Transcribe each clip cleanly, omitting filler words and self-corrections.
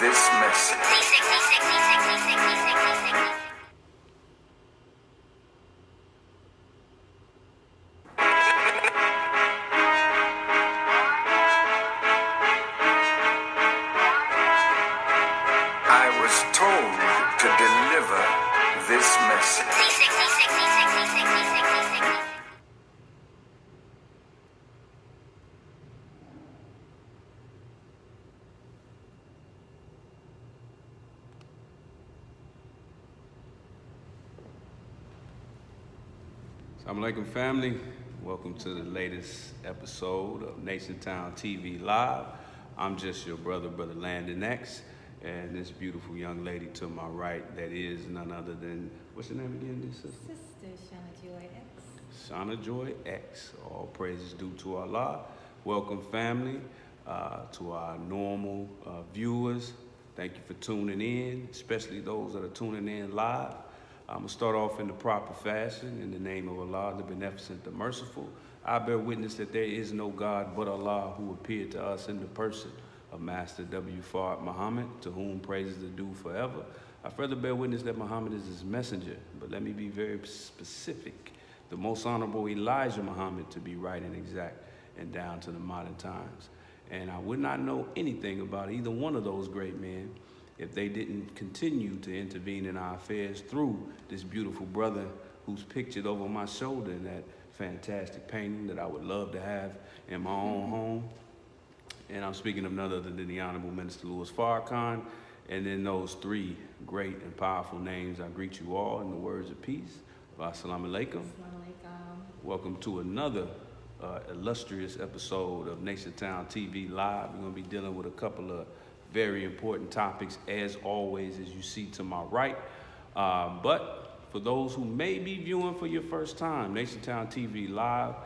this message. I was told to deliver this message. Assalamu alaikum, family. Welcome to the latest episode of Nation Town TV Live. I'm just your brother Landon X, and this beautiful young lady to my right, that is none other than, what's your name again, this sister? Sister Shauna Joy X. Shauna Joy X. All praises due to Allah. Welcome, family, to our normal viewers. Thank you for tuning in, especially those that are tuning in live. I'm going to start off in the proper fashion. In the name of Allah, the Beneficent, the Merciful, I bear witness that there is no God but Allah, who appeared to us in the person of Master W. Fard Muhammad, to whom praises are due forever. I further bear witness that Muhammad is his messenger, but let me be very specific. The most honorable Elijah Muhammad, to be right and exact, and down to the modern times. And I would not know anything about either one of those great men if they didn't continue to intervene in our affairs through this beautiful brother who's pictured over my shoulder in that fantastic painting that I would love to have in my own home. And I'm speaking of none other than the Honorable Minister Louis Farrakhan. And in those three great and powerful names, I greet you all in the words of peace. Assalamu alaikum. Welcome to another illustrious episode of Nation Town TV Live. We're going to be dealing with a couple of very important topics, as always, as you see to my right. But for those who may be viewing for your first time, Nation Town TV Live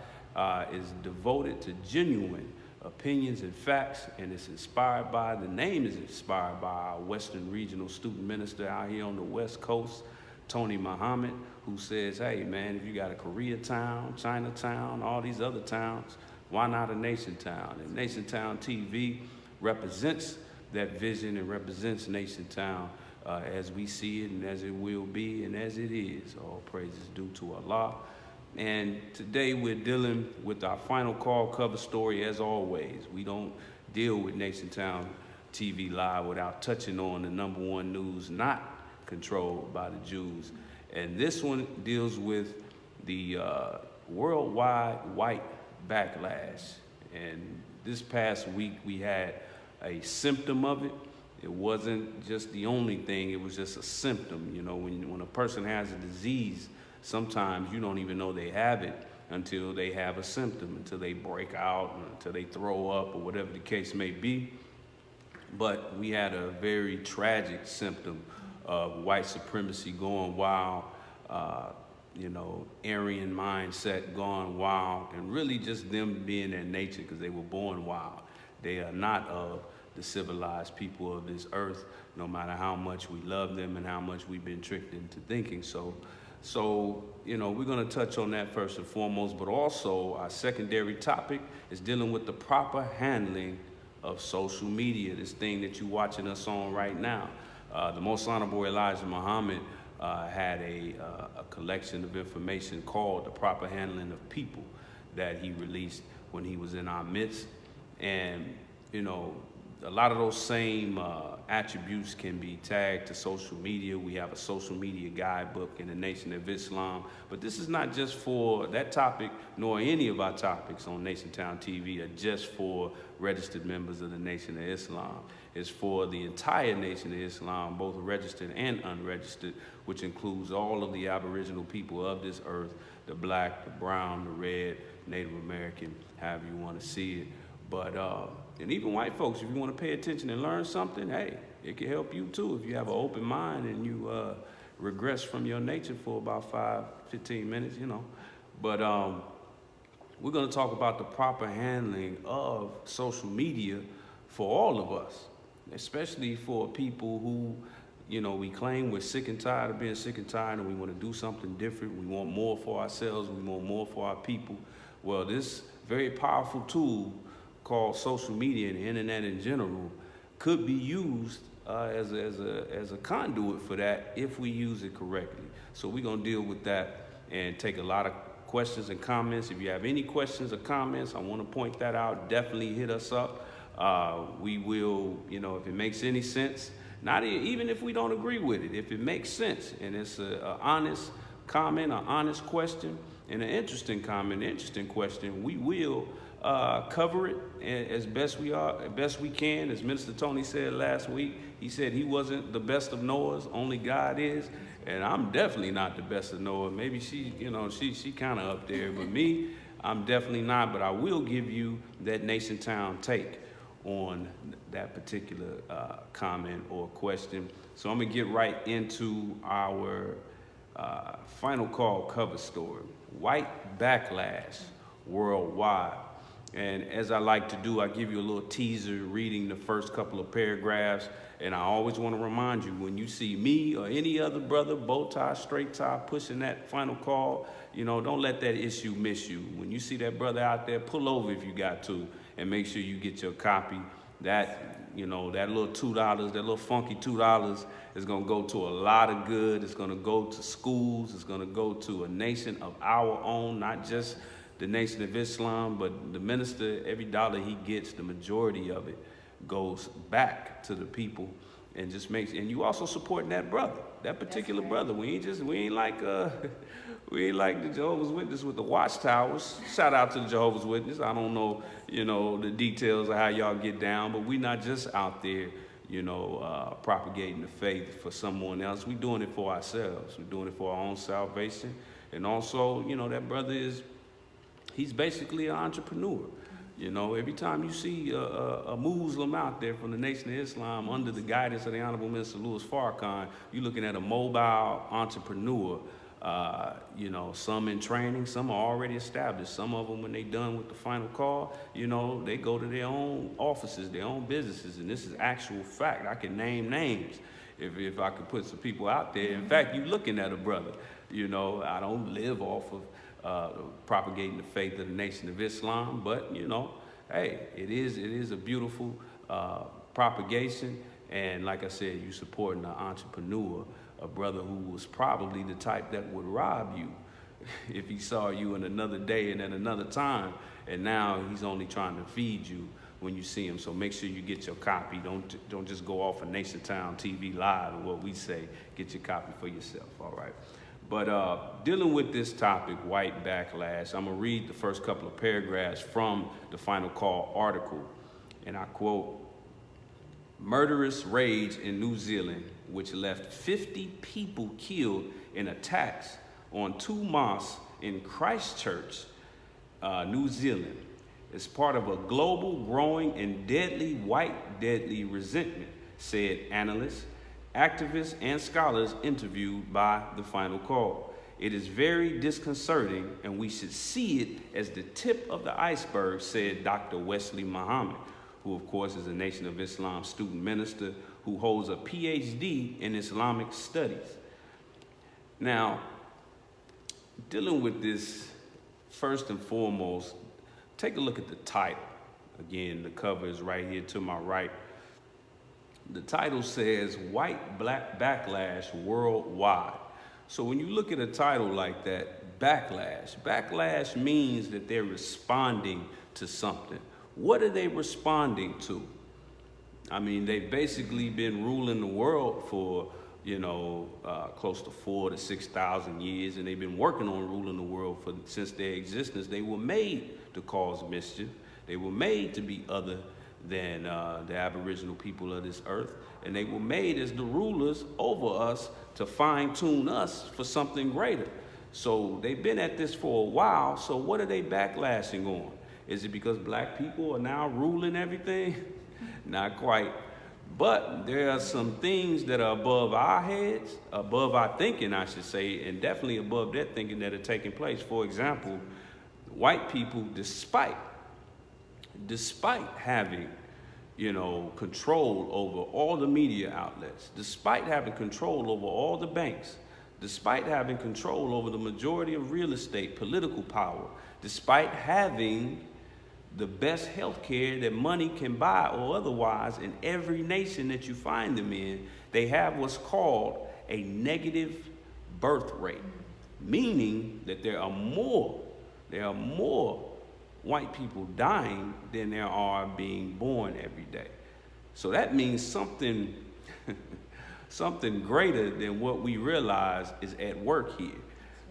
is devoted to genuine opinions and facts, and it's inspired by, the name is inspired by our Western Regional Student Minister out here on the West Coast, Tony Muhammad, who says, hey man, if you got a Koreatown, Chinatown, all these other towns, why not a Nation Town? And Nation Town TV represents that vision and represents Nation Town as we see it and as it will be and as it is. All praises due to Allah. And today we're dealing with our final call cover story. As always, we don't deal with Nation Town TV Live without touching on the #1 news not controlled by the Jews. And this one deals with the worldwide white backlash. And this past week we had a symptom of it. It wasn't just the only thing, it was just a symptom. You know, when a person has a disease, sometimes you don't even know they have it until they have a symptom, until they break out, until they throw up, or whatever the case may be. But we had a very tragic symptom of white supremacy going wild, Aryan mindset going wild, and really just them being their nature, because they were born wild. They are not of the civilized people of this earth, no matter how much we love them and how much we've been tricked into thinking so. So, we're going to touch on that first and foremost, but also our secondary topic is dealing with the proper handling of social media, this thing that you're watching us on right now. The Most Honorable Elijah Muhammad had a collection of information called The Proper Handling of People that he released when he was in our midst. And, a lot of those same attributes can be tagged to social media. We have a social media guidebook in the Nation of Islam. But this is not just for that topic, nor any of our topics on Nation Town TV are just for registered members of the Nation of Islam. It's for the entire Nation of Islam, both registered and unregistered, which includes all of the Aboriginal people of this earth, the black, the brown, the red, Native American, however you want to see it. But, and even white folks, if you want to pay attention and learn something, hey, it can help you too. If you have an open mind and you regress from your nature for about 5-15 minutes, But we're going to talk about the proper handling of social media for all of us, especially for people who, we claim we're sick and tired of being sick and tired, and we want to do something different. We want more for ourselves. We want more for our people. Well, this very powerful tool called social media and the internet in general could be used as a conduit for that if we use it correctly. So we're gonna deal with that and take a lot of questions and comments. If you have any questions or comments, I want to point that out. Definitely hit us up. We will, if it makes any sense, not even if we don't agree with it, if it makes sense and it's an honest comment, an honest question, and an interesting comment, interesting question, we will cover it as best we can. As Minister Tony said last week, he said he wasn't the best of Noahs, only God is. And I'm definitely not the best of Noah. Maybe she kind of up there, but me, I'm definitely not. But I will give you that Nation Town take on that particular comment or question. So I'm gonna get right into our final call cover story: white backlash worldwide. And as I like to do, I give you a little teaser reading the first couple of paragraphs. And I always want to remind you, when you see me or any other brother, bow tie, straight tie, pushing that final call, don't let that issue miss you. When you see that brother out there, pull over if you got to, and make sure you get your copy. That little $2, that little funky $2 is going to go to a lot of good. It's going to go to schools. It's going to go to a nation of our own, not just the Nation of Islam, but the minister. Every dollar he gets, the majority of it goes back to the people, and just and you also supporting that brother, that particular brother. We ain't like the Jehovah's Witness with the watchtowers. Shout out to the Jehovah's Witness. I don't know, the details of how y'all get down, but we not just out there, propagating the faith for someone else. We doing it for ourselves. We're doing it for our own salvation. And also, that brother he's basically an entrepreneur. Every time you see a Muslim out there from the Nation of Islam under the guidance of the Honorable Minister Louis Farrakhan, you're looking at a mobile entrepreneur. Some in training, some are already established. Some of them, when they done with the final call, they go to their own offices, their own businesses, and this is actual fact. I can name names if I could put some people out there. In fact, you looking at a brother. I don't live off of propagating the faith of the Nation of Islam, but hey, it is a beautiful propagation. And like I said, you supporting an entrepreneur, a brother who was probably the type that would rob you if he saw you in another day and at another time, and now he's only trying to feed you when you see him. So make sure you get your copy. Don't just go off of Nation Town TV Live and what we say. Get your copy for yourself, all right? But dealing with this topic, white backlash, I'm going to read the first couple of paragraphs from the Final Call article. And I quote, "Murderous rage in New Zealand, which left 50 people killed in attacks on 2 mosques in Christchurch, New Zealand, is part of a global, growing, and deadly resentment," said analysts, activists, and scholars interviewed by the Final Call. "It is very disconcerting, and we should see it as the tip of the iceberg," said Dr. Wesley Muhammad, who of course is a Nation of Islam student minister who holds a PhD in Islamic studies. Now, dealing with this, first and foremost, take a look at the title. Again, the cover is right here to my right. The title says "White Black Backlash Worldwide." So when you look at a title like that, backlash means that they're responding to something. What are they responding to? I mean, they've basically been ruling the world for, close to 4,000 to 6,000 years, and they've been working on ruling the world since their existence. They were made to cause mischief. They were made to be other than the Aboriginal people of this earth, and they were made as the rulers over us to fine-tune us for something greater. So they've been at this for a while. So what are they backlashing on? Is it because black people are now ruling everything? Not quite. But there are some things that are above our heads, above our thinking, I should say, and definitely above their thinking that are taking place. For example, white people, despite having, control over all the media outlets, despite having control over all the banks, despite having control over the majority of real estate, political power, despite having the best health care that money can buy or otherwise in every nation that you find them in. They have what's called a negative birth rate, meaning that there are more white people dying than there are being born every day. So that means something something greater than what we realize is at work here.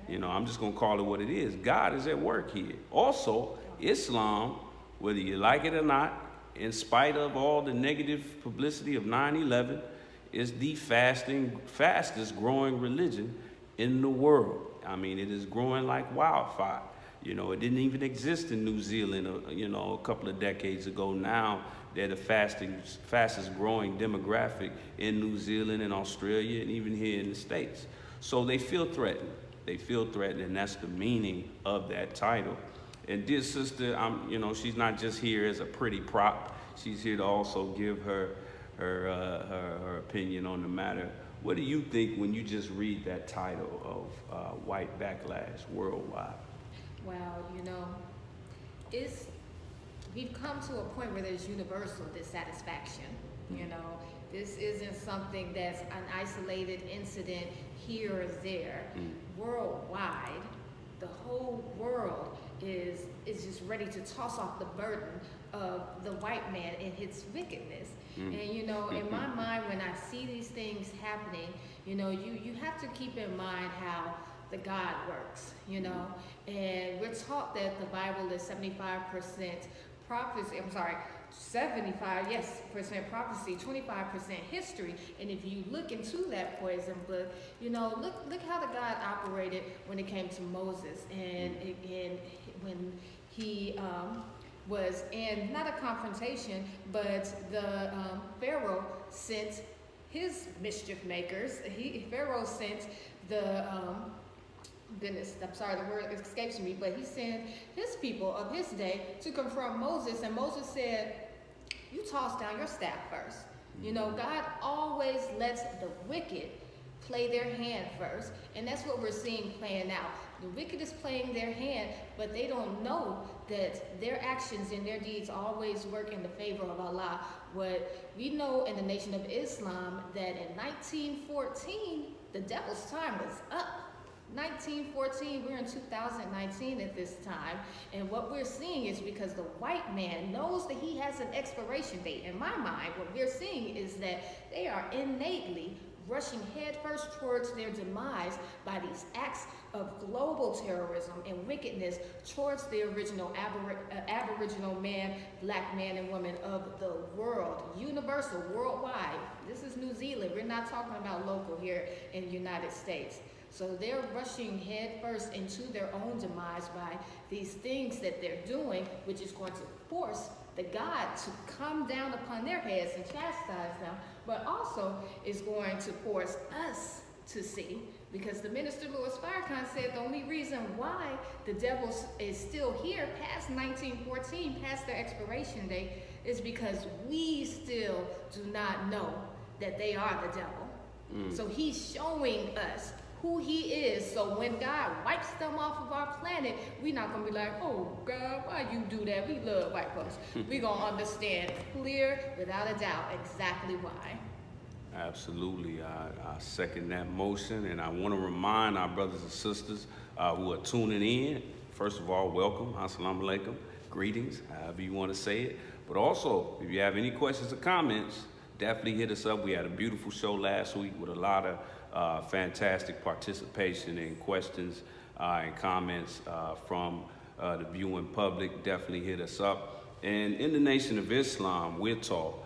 You know, I'm just gonna call it what it is. God is at work here. Also, Islam, whether you like it or not, in spite of all the negative publicity of 9/11, is the fastest growing religion in the world. I mean, it is growing like wildfire. You know, it didn't even exist in New Zealand, a couple of decades ago. Now they're the fastest growing demographic in New Zealand and Australia and even here in the States. So they feel threatened. They feel threatened, and that's the meaning of that title. And dear sister, she's not just here as a pretty prop. She's here to also give her opinion on the matter. What do you think when you just read that title of White Backlash Worldwide? Well, we've come to a point where there's universal dissatisfaction. This isn't something that's an isolated incident here or there. Worldwide, the whole world is just ready to toss off the burden of the white man and his wickedness. And in my mind, when I see these things happening, you have to keep in mind how the God works, and we're taught that the Bible is 75% prophecy, 75% prophecy, 25% history. And if you look into that poison book, look how the God operated when it came to Moses and when he was in not a confrontation, but the Pharaoh sent his mischief makers. Pharaoh sent the the word escapes me, but he sent his people of his day to confront Moses, and Moses said, you toss down your staff first. God always lets the wicked play their hand first, and that's what we're seeing playing out. The wicked is playing their hand, but they don't know that their actions and their deeds always work in the favor of Allah. What we know in the Nation of Islam, that in 1914, the devil's time was up. 1914, we're in 2019 at this time, and what we're seeing is because the white man knows that he has an expiration date. In my mind, what we're seeing is that they are innately rushing headfirst towards their demise by these acts of global terrorism and wickedness towards the original Aboriginal man, black man and woman of the world, universal, worldwide. This is New Zealand. We're not talking about local here in the United States. So they're rushing headfirst into their own demise by these things that they're doing, which is going to force the God to come down upon their heads and chastise them, but also is going to force us to see, because the minister Louis Farrakhan said the only reason why the devil is still here past 1914, past their expiration date, is because we still do not know that they are the devil. So he's showing us who he is, so when God wipes them off of our planet, we're not gonna be like, oh God, why you do that? We love white folks. We're gonna understand clear, without a doubt, exactly why. Absolutely, I second that motion, and I want to remind our brothers and sisters who are tuning in, first of all, welcome, assalamu alaikum, greetings, however you want to say it, but also, if you have any questions or comments, definitely hit us up. We had a beautiful show last week with a lot of fantastic participation and questions and comments from the viewing public. Definitely hit us up. And in the Nation of Islam, we're taught,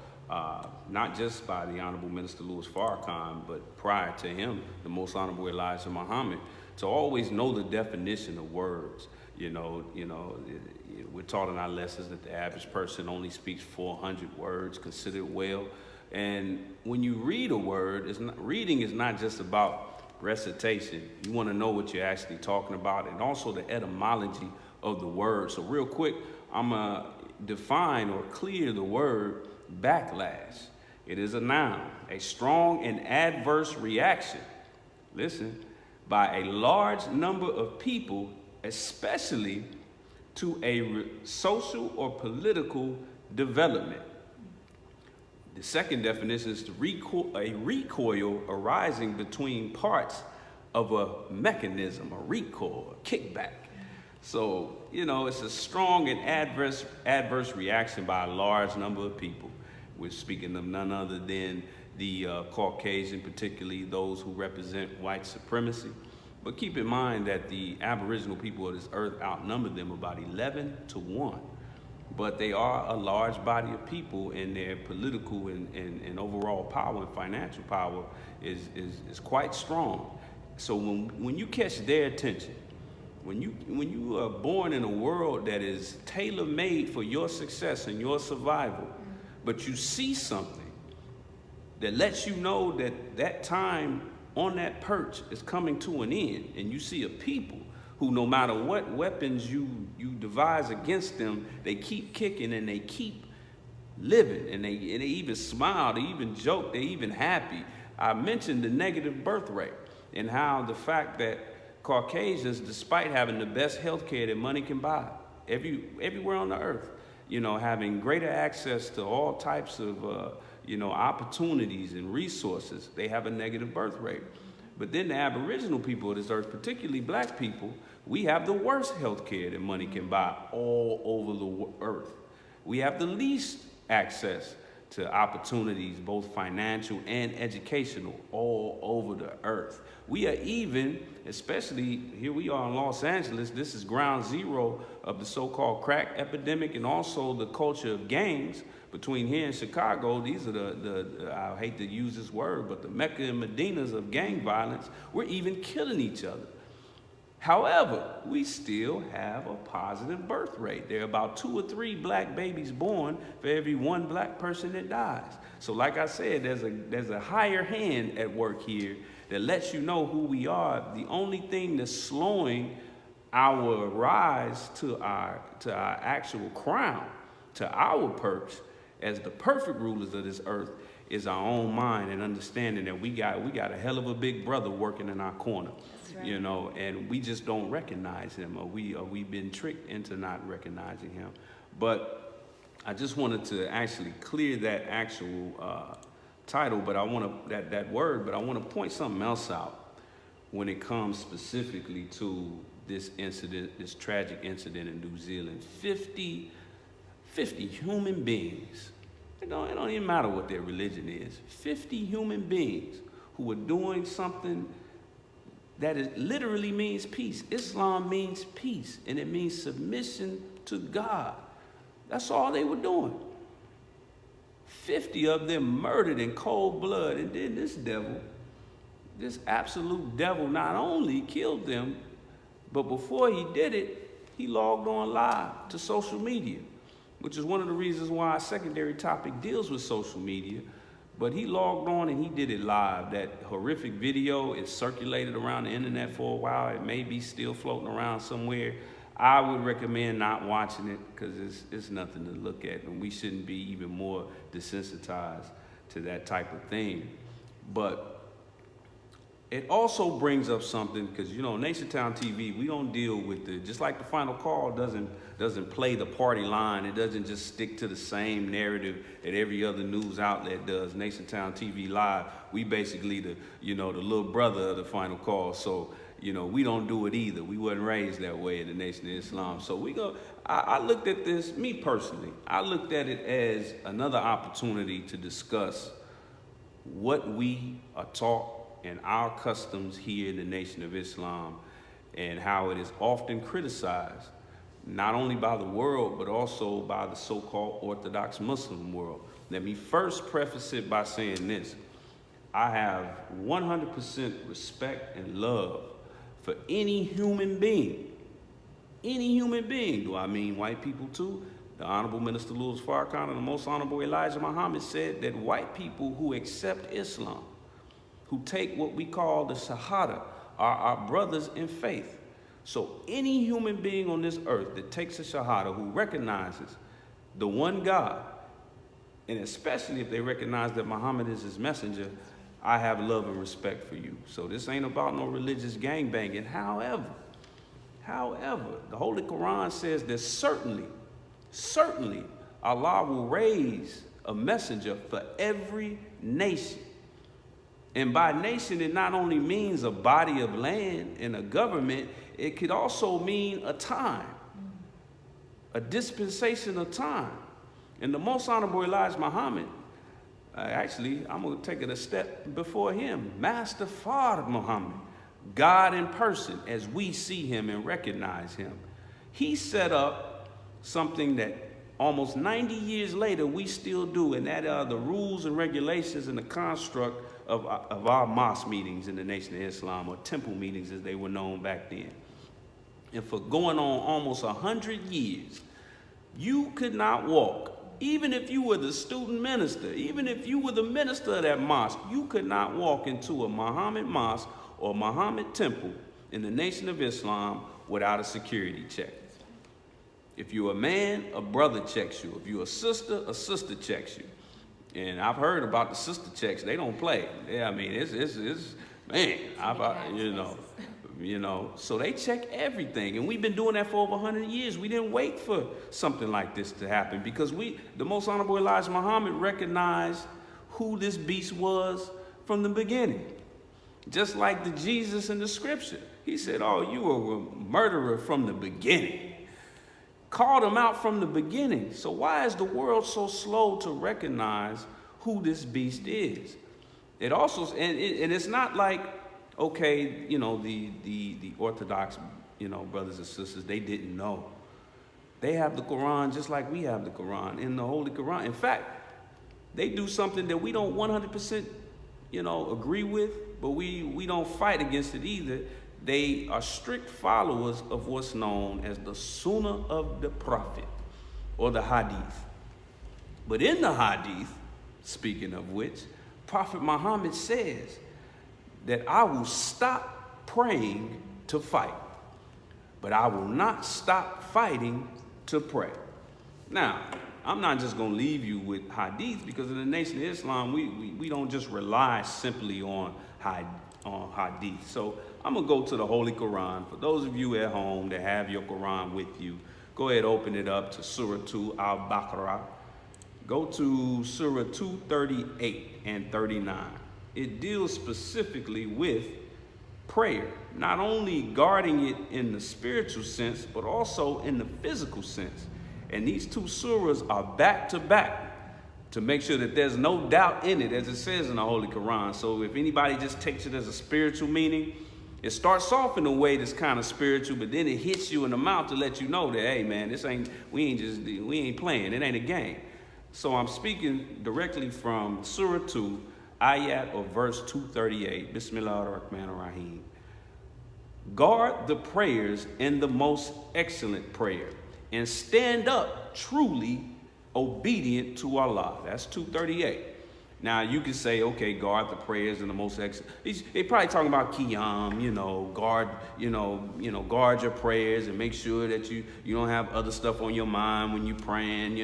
not just by the Honorable Minister Louis Farrakhan, but prior to him, the Most Honorable Elijah Muhammad, to always know the definition of words. We're taught in our lessons that the average person only speaks 400 words, considered well. And when you read a word, reading is not just about recitation. You want to know what you're actually talking about, and also the etymology of the word. So real quick, I'm going to define or clear the word backlash. It is a noun, a strong and adverse reaction, listen, by a large number of people, especially to a social or political development. The second definition is a recoil arising between parts of a mechanism, a recoil, a kickback. So, it's a strong and adverse reaction by a large number of people. We're speaking of none other than the Caucasian, particularly those who represent white supremacy. But keep in mind that the Aboriginal people of this earth outnumber them about 11-1. But they are a large body of people, and their political and overall power and financial power is quite strong. So when you catch their attention, when you are born in a world that is tailor-made for your success and your survival, but you see something that lets you know that time on that perch is coming to an end, and you see a people who, no matter what weapons you devise against them, they keep kicking and they keep living, and they even smile, they even joke, they even happy. I mentioned the negative birth rate and how the fact that Caucasians, despite having the best health care that money can buy everywhere on the earth, having greater access to all types of opportunities and resources, they have a negative birth rate. But then the Aboriginal people of this earth, particularly black people, we have the worst health care that money can buy all over the earth. We have the least access to opportunities, both financial and educational, all over the earth. We are even, especially here we are in Los Angeles, this is ground zero of the so-called crack epidemic and also the culture of gangs. Between here and Chicago, these are the I hate to use this word, but the Mecca and Medinas of gang violence. We're even killing each other. However, we still have a positive birth rate. There are about 2 or 3 black babies born for every 1 black person that dies. So like I said, there's a higher hand at work here that lets you know who we are. The only thing that's slowing our rise to our actual crown, to our perch, as the perfect rulers of this earth, is our own mind and understanding that we got a hell of a big brother working in our corner. That's right. And we just don't recognize him, or we've been tricked into not recognizing him. But I just wanted to actually clear that actual title, but I want to that word, but I want to point something else out when it comes specifically to this incident, this tragic incident in New Zealand. 50 human beings. It don't even matter what their religion is. 50 human beings who are doing something that literally means peace. Islam means peace, and it means submission to God. That's all they were doing. 50 of them murdered in cold blood, and then this absolute devil, not only killed them, but before he did it, he logged on live to social media, which is one of the reasons why our secondary topic deals with social media. But he logged on and he did it live. That horrific video is circulated around the internet for a while. It may be still floating around somewhere. I would recommend not watching it because it's nothing to look at, and we shouldn't be even more desensitized to that type of thing. But it also brings up something, because Nation Town TV, we don't deal with just like the Final Call doesn't play the party line. It doesn't just stick to the same narrative that every other news outlet does. Nation Town TV Live, we basically the little brother of the Final Call. So we don't do it either. We wasn't raised that way in the Nation of Islam. So I looked at this, me personally, I looked at it as another opportunity to discuss what we are taught and our customs here in the Nation of Islam, and how it is often criticized, not only by the world, but also by the so-called Orthodox Muslim world. Let me first preface it by saying this. I have 100% respect and love for any human being. Any human being. Do I mean white people too? The Honorable Minister Louis Farrakhan and the Most Honorable Elijah Muhammad said that white people who accept Islam, who take what we call the Shahada, are our brothers in faith. So any human being on this earth that takes a Shahada, who recognizes the one God, and especially if they recognize that Muhammad is his messenger, I have love and respect for you. So this ain't about no religious gangbanging. However, the Holy Quran says that certainly Allah will raise a messenger for every nation. And by nation, it not only means a body of land and a government, it could also mean a time, a dispensation of time. And the most honorable Elijah Muhammad, actually, I'm going to take it a step before him, Master Fard Muhammad, God in person as we see him and recognize him. He set up something that almost 90 years later we still do, and that are the rules and regulations and the construct of our mosque meetings in the Nation of Islam, or temple meetings as they were known back then. And for going on almost 100 years, you could not walk. Even if you were the student minister, even if you were the minister of that mosque, you could not walk into a Muhammad mosque or Muhammad temple in the Nation of Islam without a security check. If you're a man, a brother checks you. If you're a sister checks you. And I've heard about the sister checks. They don't play. Yeah, I mean, it's man, you know, so they check everything. And we've been doing that for over 100 years. We didn't wait for something like this to happen because the most honorable Elijah Muhammad recognized who this beast was from the beginning. Just like the Jesus in the scripture. He said, oh, you were a murderer from the beginning. Called him out from the beginning. So why is the world so slow to recognize who this beast is? It also, and it's not like, okay, you know, the Orthodox, you know, brothers and sisters, they didn't know. They have the Quran just like we have the Quran, in the Holy Quran. In fact, they do something that we don't 100%, you know, agree with, but we don't fight against it either. They are strict followers of what's known as the Sunnah of the Prophet, or the Hadith. But in the Hadith, speaking of which, Prophet Muhammad says that I will stop praying to fight, but I will not stop fighting to pray. Now, I'm not just going to leave you with Hadith, because in the Nation of Islam, we don't just rely simply on Hadith. So I'm going to go to the Holy Quran. For those of you at home that have your Quran with you, go ahead, open it up to Surah 2, Al-Baqarah. Go to Surah 238 and 39. It deals specifically with prayer, not only guarding it in the spiritual sense, but also in the physical sense. And these two surahs are back to back to make sure that there's no doubt in it, as it says in the Holy Quran. So if anybody just takes it as a spiritual meaning, it starts off in a way that's kind of spiritual, but then it hits you in the mouth to let you know that, hey man, we ain't playing, it ain't a game. So I'm speaking directly from Surah 2, ayat or verse 238. Bismillah ar-Rahman ar-Rahim. Guard the prayers in the most excellent prayer, and stand up truly obedient to Allah. That's 238. Now you can say, okay, guard the prayers in the most excellent. They probably talking about qiyam, guard your prayers and make sure that you don't have other stuff on your mind when you praying,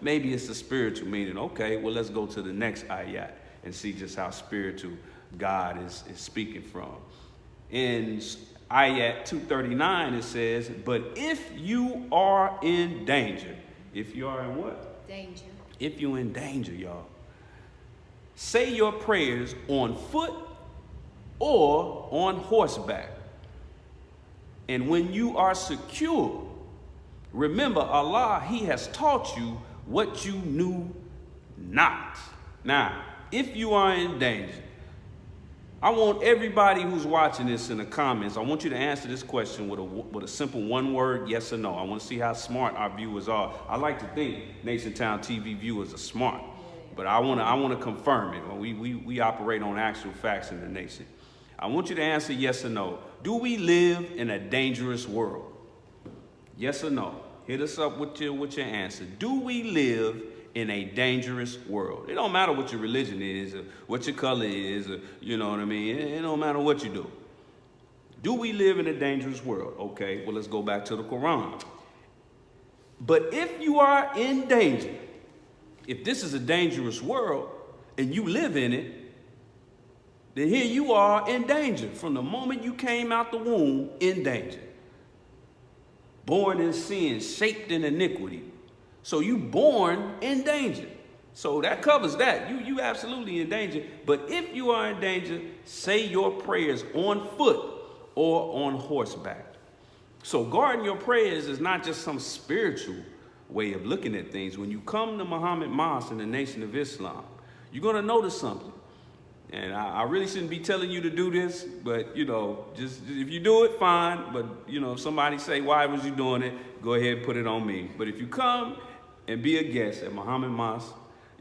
Maybe it's a spiritual meaning. Okay, well, let's go to the next ayat and see just how spiritual God is speaking from. In ayat 239, it says, but if you are in danger, if you are in what? Danger. If you're in danger, y'all, say your prayers on foot or on horseback. And when you are secure, remember Allah, He has taught you what you knew not. Now, if you are in danger, I want everybody who's watching this in the comments, I want you to answer this question with a simple one word, yes or no. I want to see how smart our viewers are. I like to think Nation Town TV viewers are smart, but I want to confirm it. We operate on actual facts in the nation. I want you to answer yes or no. Do we live in a dangerous world? Yes or no? Hit us up with your answer. Do we live in a dangerous world? It don't matter what your religion is, or what your color is, or, you know what I mean? It don't matter what you do. Do we live in a dangerous world? Okay, well, let's go back to the Quran. But if you are in danger, if this is a dangerous world and you live in it, then here you are in danger from the moment you came out the womb, in danger. born in sin, shaped in iniquity. So you born in danger. So that covers that. You absolutely in danger. But if you are in danger, say your prayers on foot or on horseback. So guarding your prayers is not just some spiritual way of looking at things. When you come to Muhammad Mosque in the Nation of Islam, you're going to notice something. And I really shouldn't be telling you to do this, but, just if you do it, fine. But, if somebody say, why was you doing it? Go ahead and put it on me. But if you come and be a guest at Muhammad Mosque,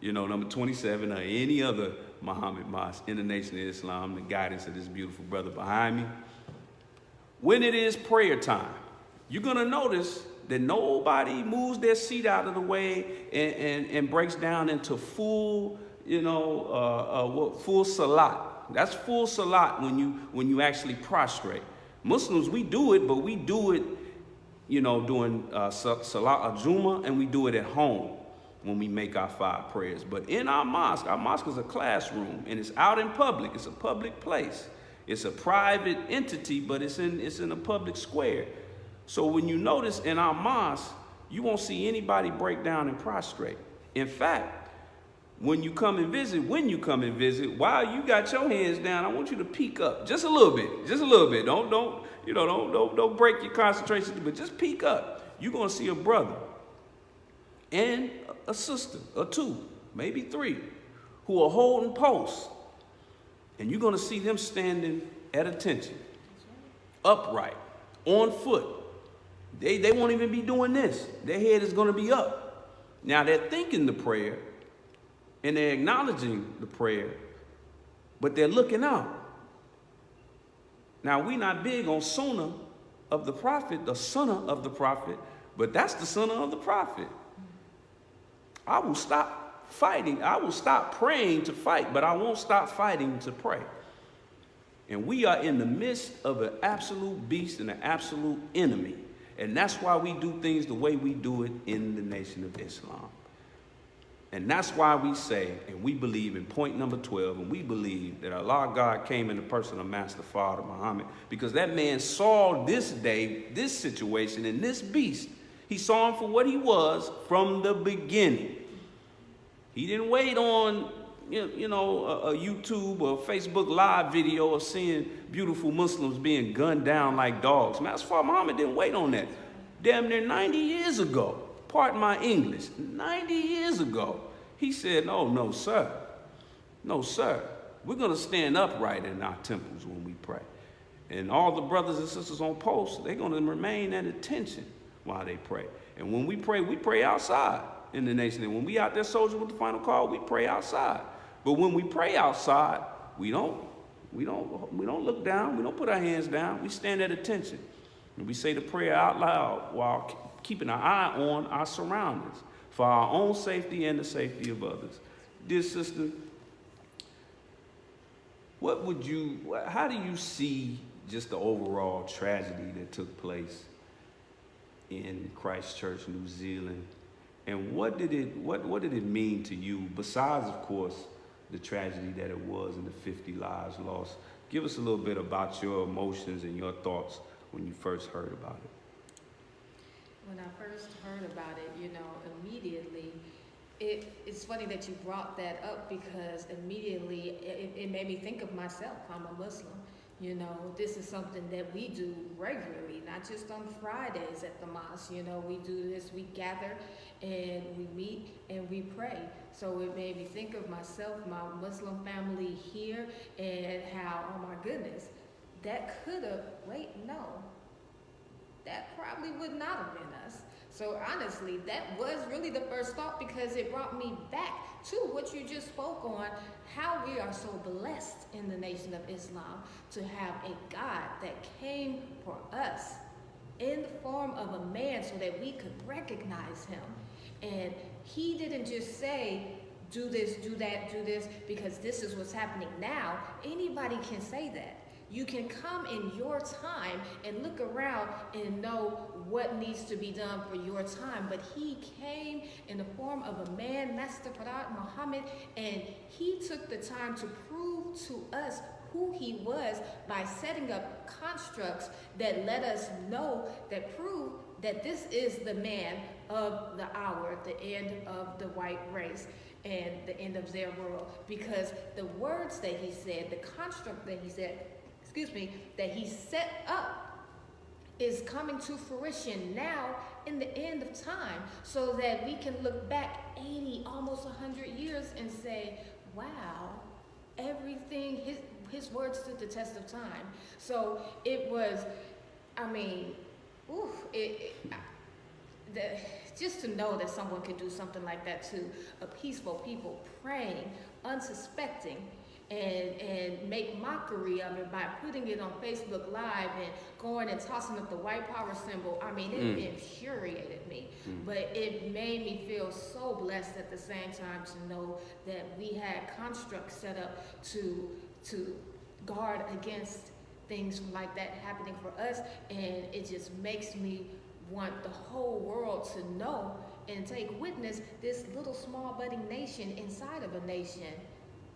number 27, or any other Muhammad Mosque in the Nation of Islam, the guidance of this beautiful brother behind me, when it is prayer time, you're going to notice that nobody moves their seat out of the way and breaks down into full, full salat. That's full salat when you actually prostrate. Muslims, we do it, but we do it, during salat al-Juma, and we do it at home when we make our 5 prayers. But in our mosque is a classroom, and it's out in public. It's a public place. It's a private entity, but it's in a public square. So when you notice in our mosque, you won't see anybody break down and prostrate. In fact, when you come and visit, while you got your hands down, I want you to peek up just a little bit. Don't break your concentration, but just peek up. You're gonna see a brother and a sister, or 2, maybe 3, who are holding posts. And you're gonna see them standing at attention, upright, on foot. They won't even be doing this. Their head is gonna be up. Now they're thinking the prayer, and they're acknowledging the prayer, but they're looking out. Now, we're not big on sunnah of the prophet, the sunnah of the prophet, but that's the sunnah of the prophet. I will stop fighting. I will stop praying to fight, but I won't stop fighting to pray. And we are in the midst of an absolute beast and an absolute enemy. And that's why we do things the way we do it in the Nation of Islam. And that's why we say, and we believe in point number 12, and we believe that Allah God came in the person of Master Father Muhammad, because that man saw this day, this situation, and this beast. He saw him for what he was from the beginning. He didn't wait on, a YouTube or Facebook live video of seeing beautiful Muslims being gunned down like dogs. Master Father Muhammad didn't wait on that. Damn near 90 years ago. Pardon my English, 90 years ago, he said, no, sir. No, sir. We're going to stand upright in our temples when we pray. And all the brothers and sisters on post, they're going to remain at attention while they pray. And when we pray outside in the nation. And when we out there soldiering with the final call, we pray outside. But when we pray outside, we don't look down. We don't put our hands down. We stand at attention. And we say the prayer out loud while keeping our eye on our surroundings for our own safety and the safety of others. Dear sister, how do you see just the overall tragedy that took place in Christchurch, New Zealand? And what did it mean to you, besides, of course, the tragedy that it was and the 50 lives lost? Give us a little bit about your emotions and your thoughts when you first heard about it. When I first heard about it, immediately, it's funny that you brought that up, because immediately it made me think of myself. I'm a Muslim. This is something that we do regularly, not just on Fridays at the mosque. We do this, we gather and we meet and we pray. So it made me think of myself, my Muslim family here, and how, oh my goodness, that probably would not have been us. So honestly, that was really the first thought, because it brought me back to what you just spoke on, how we are so blessed in the Nation of Islam to have a God that came for us in the form of a man so that we could recognize him. And he didn't just say, do this, do that, do this, because this is what's happening now. Anybody can say that. You can come in your time and look around and know what needs to be done for your time. But he came in the form of a man, Master Farad Muhammad, and he took the time to prove to us who he was by setting up constructs that let us know, that prove that this is the man of the hour, the end of the white race and the end of their world, because the words that he said, the construct that he said, that he set up is coming to fruition now in the end of time, so that we can look back 80, almost 100 years and say, wow, everything, his words stood the test of time. So it was, I mean, just to know that someone could do something like that to a peaceful people praying, unsuspecting, and make mockery of it by putting it on Facebook Live and going and tossing up the white power symbol. I mean, it infuriated me, but it made me feel so blessed at the same time to know that we had constructs set up to guard against things like that happening for us, and it just makes me want the whole world to know and take witness this little small budding nation inside of a nation.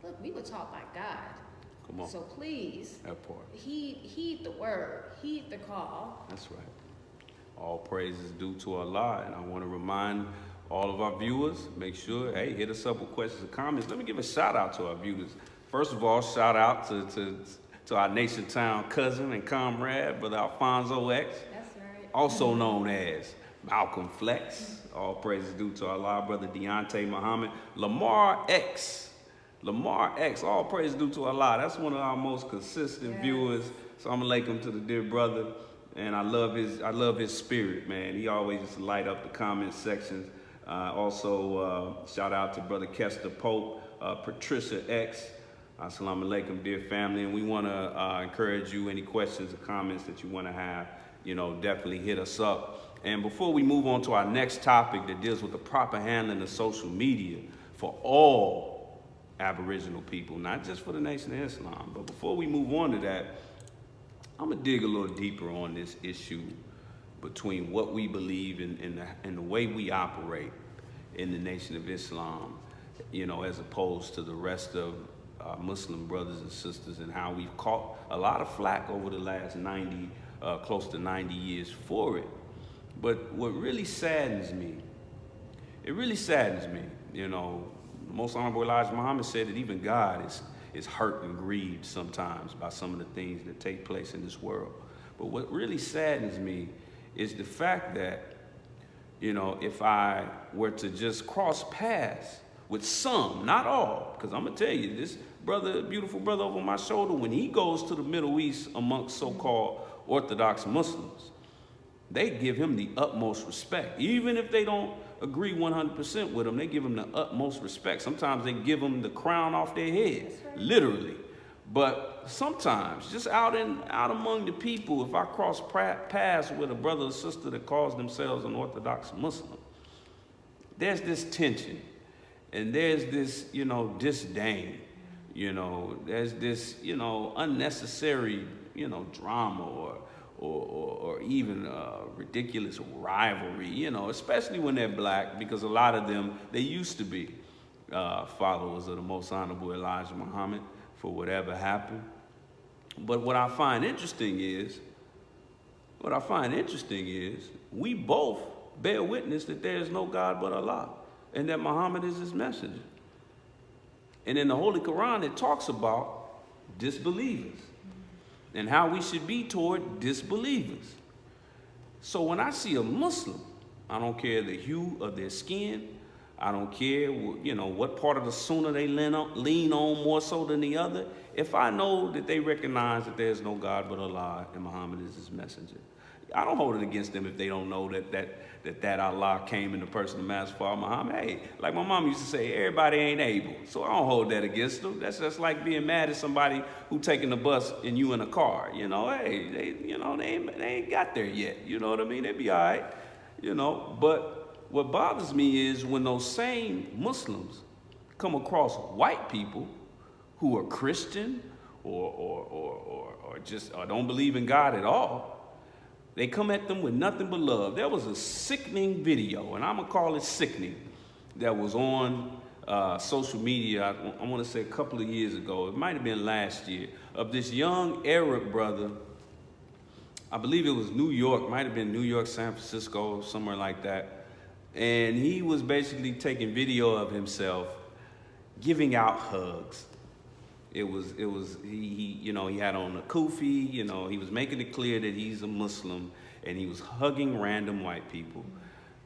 Look, we were taught by God. Come on. So please, That part. heed the word, heed the call. That's right. All praise is due to Allah, and I want to remind all of our viewers, make sure, hey, hit us up with questions and comments. Let me give a shout out to our viewers. First of all, shout out to our Nation Town cousin and comrade, Brother Alfonso X. That's right. Also known as Malcolm Flex. All praises due to Allah, Brother Deontay Muhammad. Lamar X, all praise due to Allah. That's one of our most consistent viewers. So I'm gonna him to the dear brother, and I love his spirit, man. He always just light up the comment sections. Also, shout out to Brother Kester Pope, Patricia X. Assalamu alaikum, dear family. And we want to encourage you, any questions or comments that you want to have, definitely hit us up. And before we move on to our next topic that deals with the proper handling of social media for all Aboriginal people, not just for the Nation of Islam, but before we move on to that, I'm going to dig a little deeper on this issue between what we believe in and the way we operate in the Nation of Islam, as opposed to the rest of Muslim brothers and sisters, and how we've caught a lot of flack over the last close to 90 years for it. But what really saddens me, the Most Honorable Elijah Muhammad said that even God is hurt and grieved sometimes by some of the things that take place in this world. But what really saddens me is the fact that, if I were to just cross paths with some, not all, because I'm going to tell you, this brother, beautiful brother over my shoulder, when he goes to the Middle East amongst so-called Orthodox Muslims, they give him the utmost respect. Even if they don't agree 100% with him, they give him the utmost respect. Sometimes they give him the crown off their head, literally. But sometimes, just out among the people, if I cross paths with a brother or sister that calls themselves an Orthodox Muslim, there's this tension, and there's this, disdain, there's this, unnecessary, drama or even ridiculous rivalry, especially when they're black, because a lot of them, they used to be followers of the Most Honorable Elijah Muhammad for whatever happened. But what I find interesting is, we both bear witness that there is no God but Allah, and that Muhammad is his messenger. And in the Holy Quran, it talks about disbelievers and how we should be toward disbelievers. So when I see a Muslim, I don't care the hue of their skin, I don't care, what part of the sunnah they lean on more so than the other. If I know that they recognize that there's no God but Allah and Muhammad is his messenger, I don't hold it against them if they don't know that Allah came in the person of Master Father Muhammad. Hey, like my mom used to say, everybody ain't able. So I don't hold that against them. That's just like being mad at somebody who taking the bus and you in a car. Hey, they ain't got there yet. You know what I mean? They be all right. But what bothers me is when those same Muslims come across white people who are Christian or just don't believe in God at all. They come at them with nothing but love. There was a sickening video, and I'm going to call it sickening, that was on social media, I want to say a couple of years ago. It might have been last year, of this young Arab brother I believe it was New York, might have been New York, San Francisco, somewhere like that. And he was basically taking video of himself giving out hugs. He had on a kufi, he was making it clear that he's a Muslim, and he was hugging random white people,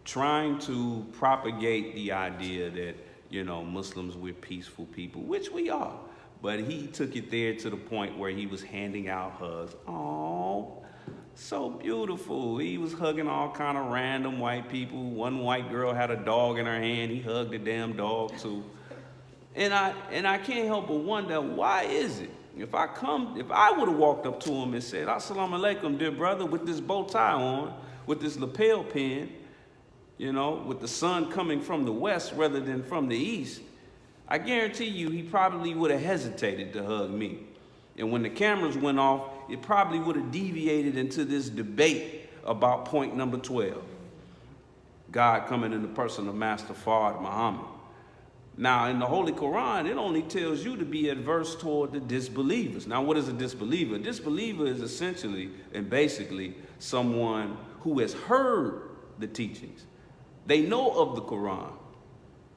trying to propagate the idea that, Muslims, we're peaceful people, which we are. But he took it there to the point where he was handing out hugs. Oh, so beautiful. He was hugging all kind of random white people. One white girl had a dog in her hand. He hugged the damn dog too. And I can't help but wonder, why is it? If I would have walked up to him and said, "Assalamu alaikum, dear brother," with this bow tie on, with this lapel pin, with the sun coming from the west rather than from the east, I guarantee you he probably would have hesitated to hug me. And when the cameras went off, it probably would have deviated into this debate about point number 12. God coming in the person of Master Fard Muhammad. Now, in the Holy Quran, it only tells you to be adverse toward the disbelievers. Now, what is a disbeliever? A disbeliever is essentially and basically someone who has heard the teachings. They know of the Quran.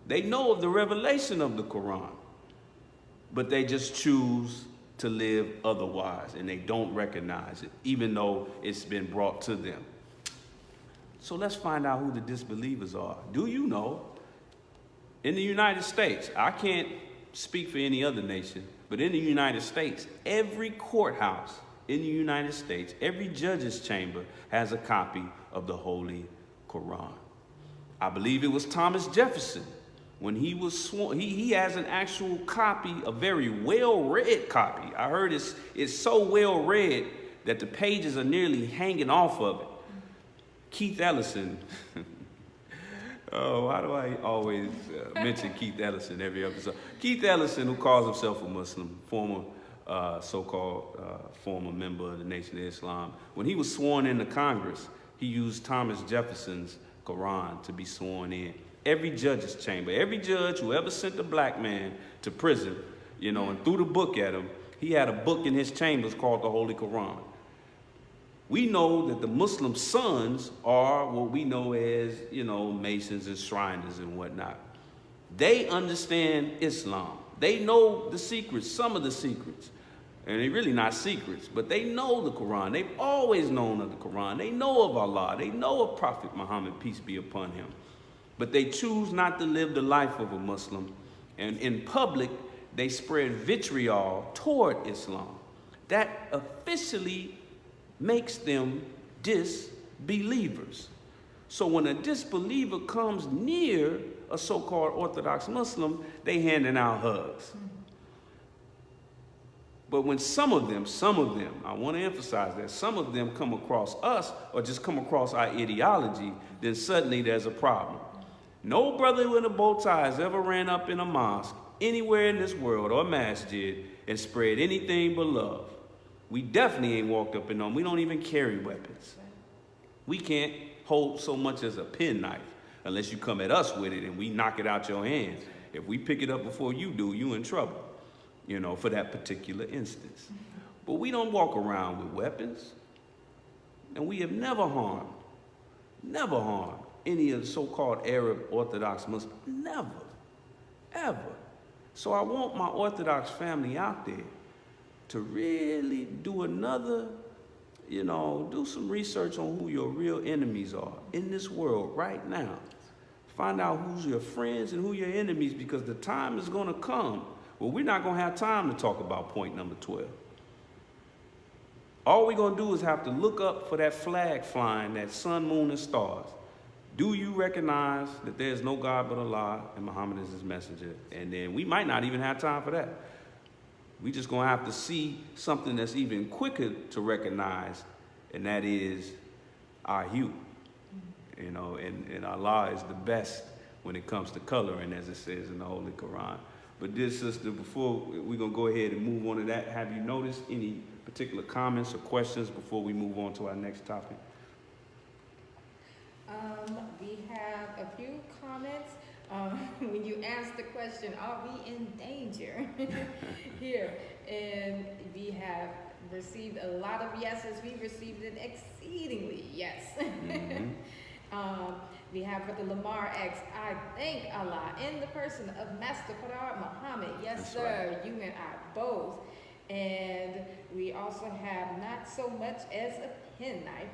They know of the revelation of the Quran. But they just choose to live otherwise, and they don't recognize it, even though it's been brought to them. So let's find out who the disbelievers are. Do you know? In the United States, I can't speak for any other nation, but in the United States, every courthouse in the United States, every judge's chamber has a copy of the Holy Quran. I believe it was Thomas Jefferson. When he was sworn, he has an actual copy, a very well-read copy. I heard it's so well-read that the pages are nearly hanging off of it. Keith Ellison. Oh, why do I always mention Keith Ellison every episode? Keith Ellison, who calls himself a Muslim, former so-called former member of the Nation of Islam, when he was sworn into Congress, he used Thomas Jefferson's Quran to be sworn in. Every judge's chamber, every judge who ever sent a black man to prison, and threw the book at him, he had a book in his chambers called the Holy Quran. We know that the Muslim sons are what we know as, Masons and Shriners and whatnot. They understand Islam. They know the secrets, some of the secrets. And they're really not secrets, but they know the Quran. They've always known of the Quran. They know of Allah. They know of Prophet Muhammad, peace be upon him. But they choose not to live the life of a Muslim. And in public, they spread vitriol toward Islam. That officially makes them disbelievers. So when a disbeliever comes near a so-called Orthodox Muslim, they handing out hugs. But when some of them, I want to emphasize that, some of them come across us or just come across our ideology, then suddenly there's a problem. No brother with a bow tie has ever ran up in a mosque anywhere in this world or masjid and spread anything but love. We definitely ain't walked up in them. We don't even carry weapons. We can't hold so much as a penknife unless you come at us with it and we knock it out your hands. If we pick it up before you do, you in trouble, for that particular instance. But we don't walk around with weapons. And we have never harmed any of the so-called Arab Orthodox Muslims. Never, ever. So I want my Orthodox family out there to really do another, do some research on who your real enemies are in this world right now. Find out who's your friends and who your enemies, because the time is going to come where we're not going to have time to talk about point number 12. All we're going to do is have to look up for that flag flying, that sun, moon, and stars. Do you recognize that there's no God but Allah and Muhammad is his messenger? And then we might not even have time for that. We just gonna have to see something that's even quicker to recognize, and that is our hue. And Allah is the best when it comes to coloring, as it says in the Holy Quran. But dear sister, before we're gonna go ahead and move on to that, have you noticed any particular comments or questions before we move on to our next topic? We have a few comments. When you ask the question, are we in danger? Here, and we have received a lot of yeses. We received an exceedingly yes. We have Brother Lamar X. I thank Allah in the person of Master Qadar Muhammad. Yes, That's sir. right. You and I both. And we also have not so much as a penknife.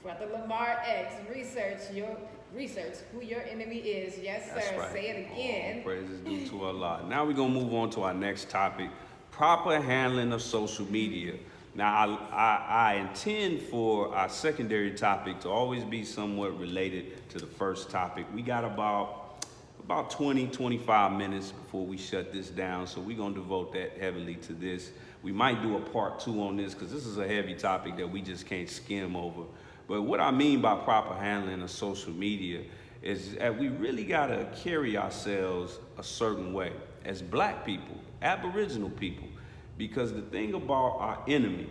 Brother Lamar X. Research who your enemy is. Yes, sir. That's right. Say it again. All praises due to Allah. Now we're going to move on to our next topic, proper handling of social media. Now, I intend for our secondary topic to always be somewhat related to the first topic. We got about 20, 25 minutes before we shut this down, so we're going to devote that heavily to this. We might do a part 2 on this because this is a heavy topic that we just can't skim over. But what I mean by proper handling of social media is that we really got to carry ourselves a certain way as black people, Aboriginal people. Because the thing about our enemy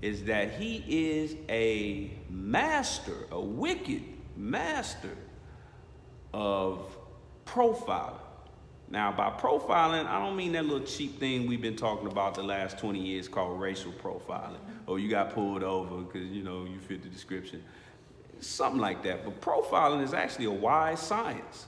is that he is a master, a wicked master of profiling. Now, by profiling, I don't mean that little cheap thing we've been talking about the last 20 years called racial profiling. Or you got pulled over because, you know, you fit the description. Something like that. But profiling is actually a wise science.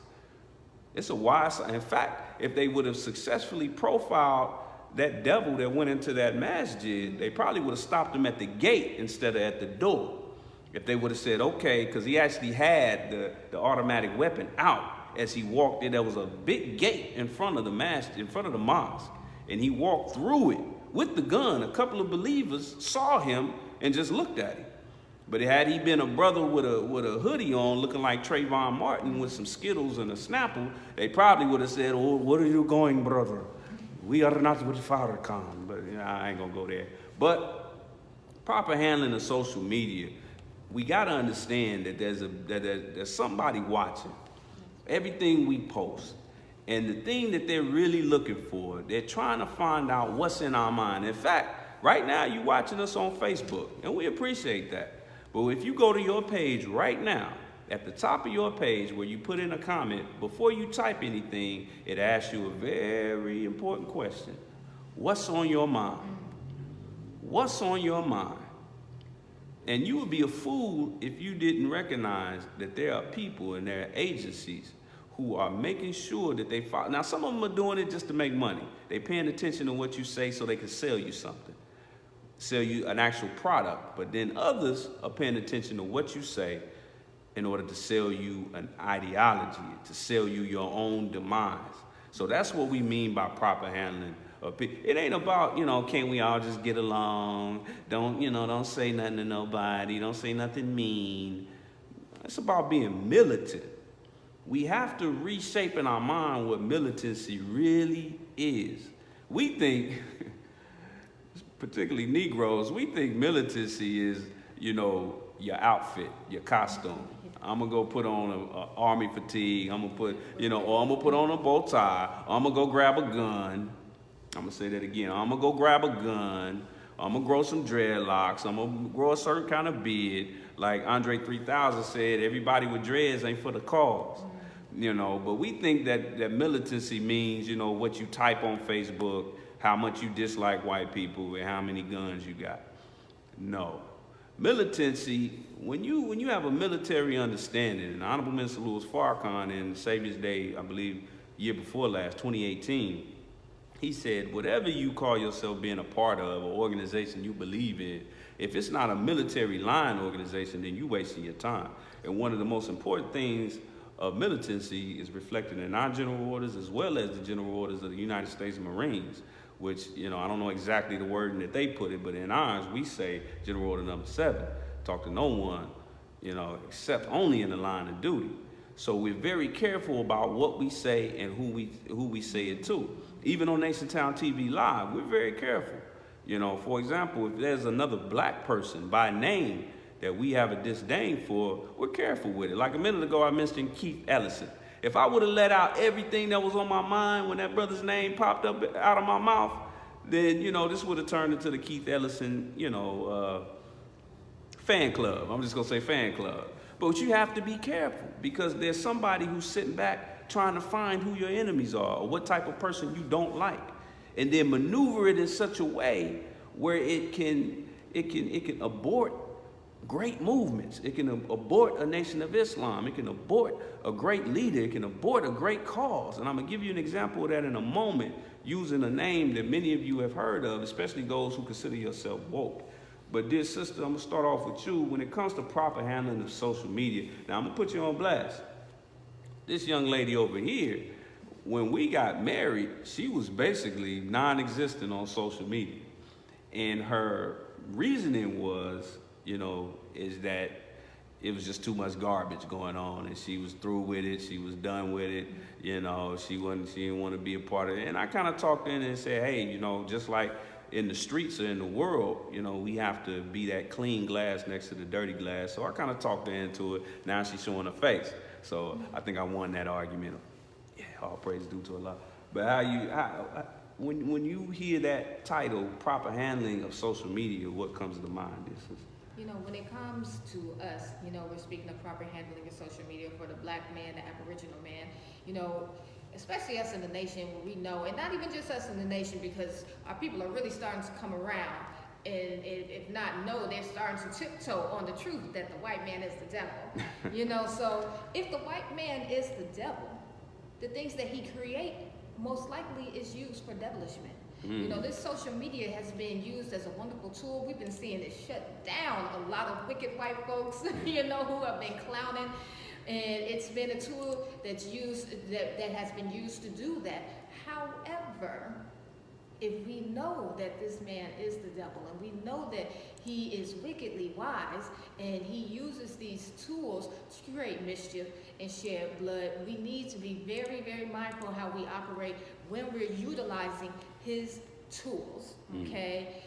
It's a wise science. In fact, if they would have successfully profiled that devil that went into that masjid, they probably would have stopped him at the gate instead of at the door. If they would have said, okay, because he actually had the automatic weapon out as he walked in. There was a big gate in front of the masjid, in front of the mosque, and he walked through it with the gun. A couple of believers saw him and just looked at him. But had he been a brother with a hoodie on looking like Trayvon Martin with some Skittles and a Snapple, they probably would have said, oh, where are you going, brother? We are not with Farrakhan, but you know, I ain't gonna go there. But proper handling of social media, we gotta understand that there's somebody watching everything we post. And the thing that they're really looking for, they're trying to find out what's in our mind. In fact, right now you're watching us on Facebook, and we appreciate that. But if you go to your page right now, at the top of your page where you put in a comment, before you type anything, it asks you a very important question. What's on your mind? What's on your mind? And you would be a fool if you didn't recognize that there are people and there are agencies who are making sure that they follow. Now, some of them are doing it just to make money. They're paying attention to what you say so they can sell you something, sell you an actual product. But then others are paying attention to what you say in order to sell you an ideology, to sell you your own demise. So that's what we mean by proper handling of people. It ain't about, you know, can't we all just get along? Don't say nothing to nobody. Don't say nothing mean. It's about being militant. We have to reshape in our mind what militancy really is. We think, particularly Negroes, we think militancy is, you know, your outfit, your costume. I'm gonna go put on a army fatigue. I'm gonna put, or I'm gonna put on a bow tie. I'm gonna go grab a gun. I'm gonna say that again. I'm gonna go grab a gun. I'm gonna grow some dreadlocks. I'm gonna grow a certain kind of beard. Like Andre 3000 said, everybody with dreads ain't for the cause. But we think that militancy means, what you type on Facebook, how much you dislike white people, and how many guns you got. No. Militancy, when you have a military understanding, and Honorable Minister Louis Farrakhan in Savior's Day, I believe, year before last, 2018, he said, whatever you call yourself being a part of, or organization you believe in, if it's not a military line organization, then you're wasting your time. And one of the most important things of militancy is reflected in our general orders as well as the general orders of the United States Marines, which, I don't know exactly the wording that they put it, but in ours, we say General Order number 7, talk to no one, except only in the line of duty. So we're very careful about what we say and who we say it to. Even on Nation Town TV Live, we're very careful. For example, if there's another black person by name that we have a disdain for, we're careful with it. Like a minute ago, I mentioned Keith Ellison. If I would have let out everything that was on my mind when that brother's name popped up out of my mouth, then, this would have turned into the Keith Ellison, fan club. I'm just going to say fan club. But you have to be careful because there's somebody who's sitting back trying to find who your enemies are or what type of person you don't like, and then maneuver it in such a way where it can abort great movements. It can abort a Nation of Islam. It can abort a great leader. It can abort a great cause. And I'm going to give you an example of that in a moment, using a name that many of you have heard of, especially those who consider yourself woke. But dear sister, I'm going to start off with you. When it comes to proper handling of social media, now I'm going to put you on blast. This young lady over here, when we got married, she was basically non-existent on social media. And her reasoning was, is that it was just too much garbage going on, and she was through with it. She was done with it. She didn't want to be a part of it. And I kind of talked in and said, hey, just like in the streets or in the world, we have to be that clean glass next to the dirty glass. So I kind of talked her into it. Now she's showing her face. So I think I won that argument. Yeah, all praise due to Allah. But when you hear that title, proper handling of social media, what comes to mind? When it comes to us, we're speaking of proper handling of social media for the black man, the Aboriginal man, especially us in the nation, where we know, and not even just us in the nation, because our people are really starting to come around, and if not know, they're starting to tiptoe on the truth that the white man is the devil. So if the white man is the devil, the things that he creates most likely is used for devilishment. This social media has been used as a wonderful tool. We've been seeing it shut down a lot of wicked white folks, who have been clowning. And it's been a tool that's used, that has been used to do that. However, if we know that this man is the devil, and we know that he is wickedly wise, and he uses these tools to create mischief and shed blood, we need to be very, very mindful how we operate when we're utilizing his tools, okay?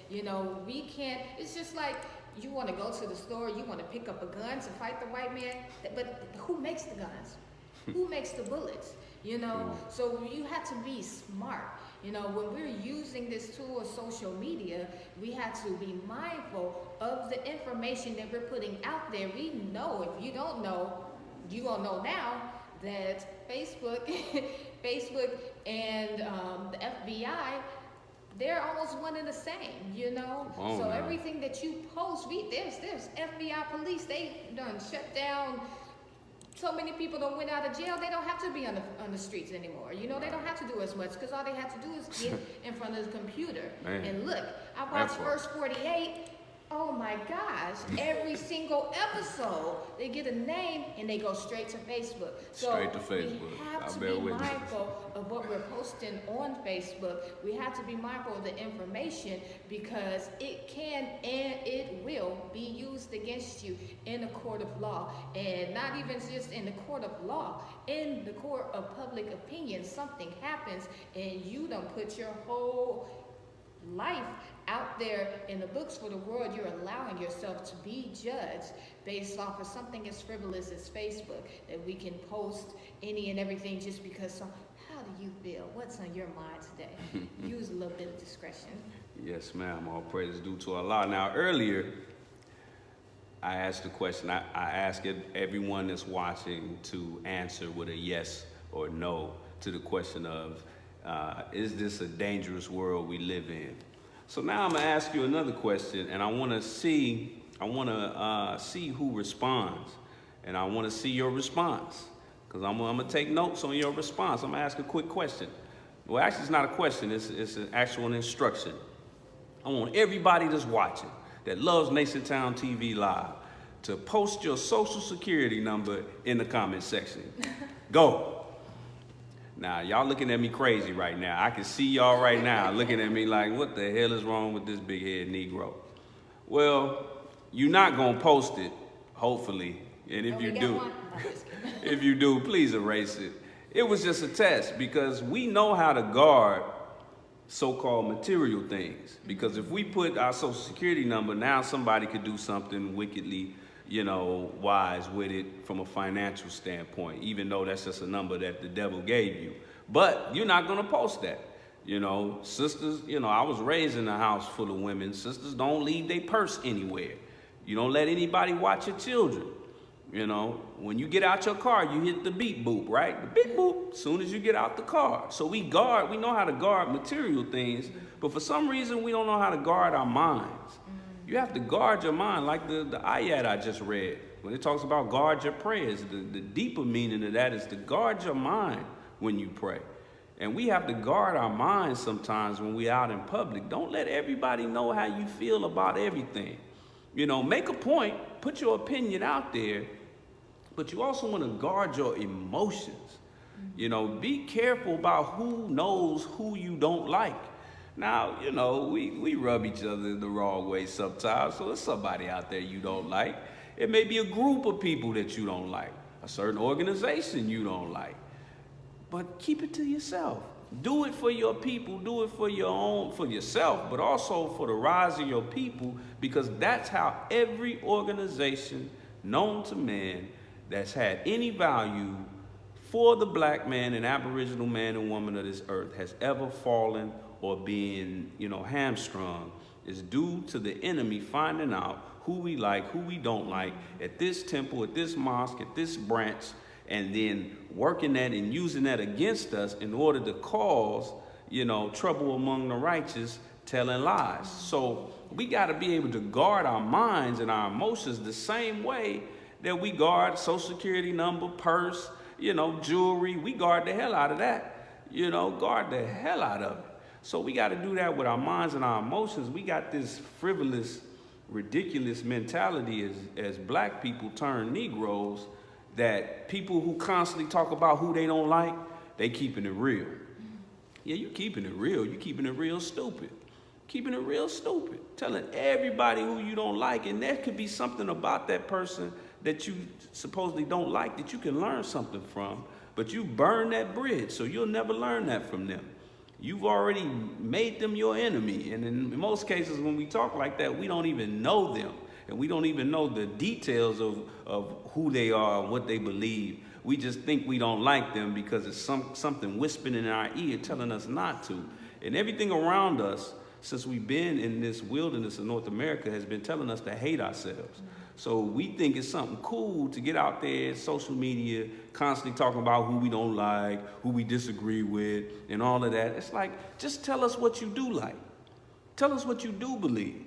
We can't, it's just like, you want to go to the store, you want to pick up a gun to fight the white man, but who makes the guns? Who makes the bullets? So you have to be smart. When we're using this tool of social media, we have to be mindful of the information that we're putting out there. We know, if you don't know, you gonna know now that Facebook and the FBI, they're almost one and the same, So everything that you post, there's FBI police, they done shut down. So many people that went out of jail, they don't have to be on the streets anymore. They don't have to do as much, because all they have to do is get in front of the computer. Man. And look, I watched First 48. Oh my gosh, every single episode, they get a name and they go straight to Facebook. So straight to Facebook. We have to be mindful of what we're posting on Facebook. We have to be mindful of the information, because it can and it will be used against you in a court of law. And not even just in the court of law, in the court of public opinion. Something happens and you don't put your whole life out there in the books for the world. You're allowing yourself to be judged based off of something as frivolous as Facebook, that we can post any and everything just because. So how do you feel? What's on your mind today? Use a little bit of discretion. Yes, ma'am. All praise is due to Allah. Now, earlier, I asked the question. I asked everyone that's watching to answer with a yes or no to the question of, is this a dangerous world we live in? So now I'm gonna ask you another question, and I wanna see who responds, and I wanna see your response, because I'm gonna take notes on your response. I'm gonna ask a quick question. Well, actually, it's not a question, it's an actual instruction. I want everybody that's watching, that loves Nationtown TV Live, to post your social security number in the comment section. Go. Now, y'all looking at me crazy right now. I can see y'all right now looking at me like, what the hell is wrong with this big head Negro? Well, you're not gonna post it, hopefully. And if you do, please erase it. It was just a test, because we know how to guard so-called material things. Because if we put our social security number, now somebody could do something wickedly, wise with it from a financial standpoint, even though that's just a number that the devil gave you. But you're not gonna post that. Sisters, I was raised in a house full of women. Sisters don't leave their purse anywhere. You don't let anybody watch your children. You know, when you get out your car, you hit the beep boop, right? The beep boop, as soon as you get out the car. So we know how to guard material things, but for some reason we don't know how to guard our minds. You have to guard your mind, like the ayat I just read. When it talks about guard your prayers, the deeper meaning of that is to guard your mind when you pray. And we have to guard our minds sometimes when we're out in public. Don't let everybody know how you feel about everything. You know, make a point, put your opinion out there, but you also want to guard your emotions. You know, be careful about who knows who you don't like. Now, you know, we rub each other the wrong way sometimes, so there's somebody out there you don't like. It may be a group of people that you don't like, a certain organization you don't like, but keep it to yourself. Do it for your people, do it for yourself, but also for the rise of your people, because that's how every organization known to man that's had any value for the black man and aboriginal man and woman of this earth has ever fallen or being, you know, hamstrung is due to the enemy finding out who we like, who we don't like at this temple, at this mosque, at this branch, and then working that and using that against us in order to cause, you know, trouble among the righteous, telling lies. So we got to be able to guard our minds and our emotions the same way that we guard social security number, purse, you know, jewelry. We guard the hell out of that, you know, guard the hell out of it. So we got to do that with our minds and our emotions. We got this frivolous, ridiculous mentality as black people turn Negroes, that people who constantly talk about who they don't like, they keeping it real. Yeah, you keeping it real. You keeping it real stupid. Keeping it real stupid. Telling everybody who you don't like, and there could be something about that person that you supposedly don't like that you can learn something from, but you burn that bridge, so you'll never learn that from them. You've already made them your enemy, and in most cases when we talk like that, we don't even know them, and we don't even know the details of who they are and what they believe. We just think we don't like them because it's something whispering in our ear telling us not to. And everything around us, since we've been in this wilderness of North America, has been telling us to hate ourselves. So we think it's something cool to get out there, social media, constantly talking about who we don't like, who we disagree with, and all of that. It's like, just tell us what you do like. Tell us what you do believe.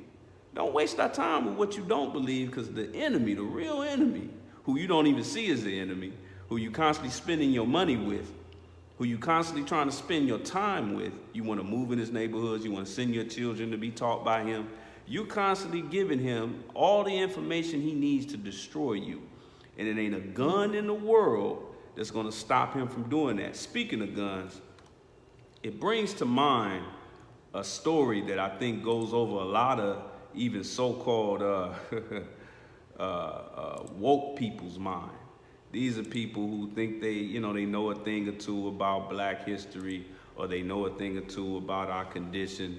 Don't waste our time with what you don't believe, because the enemy, the real enemy, who you don't even see as the enemy, who you constantly spending your money with, who you constantly trying to spend your time with, you want to move in his neighborhoods, you want to send your children to be taught by him, you're constantly giving him all the information he needs to destroy you. And it ain't a gun in the world that's going to stop him from doing that. Speaking of guns, it brings to mind a story that I think goes over a lot of even so-called woke people's mind. These are people who think they know a thing or two about black history, or they know a thing or two about our condition,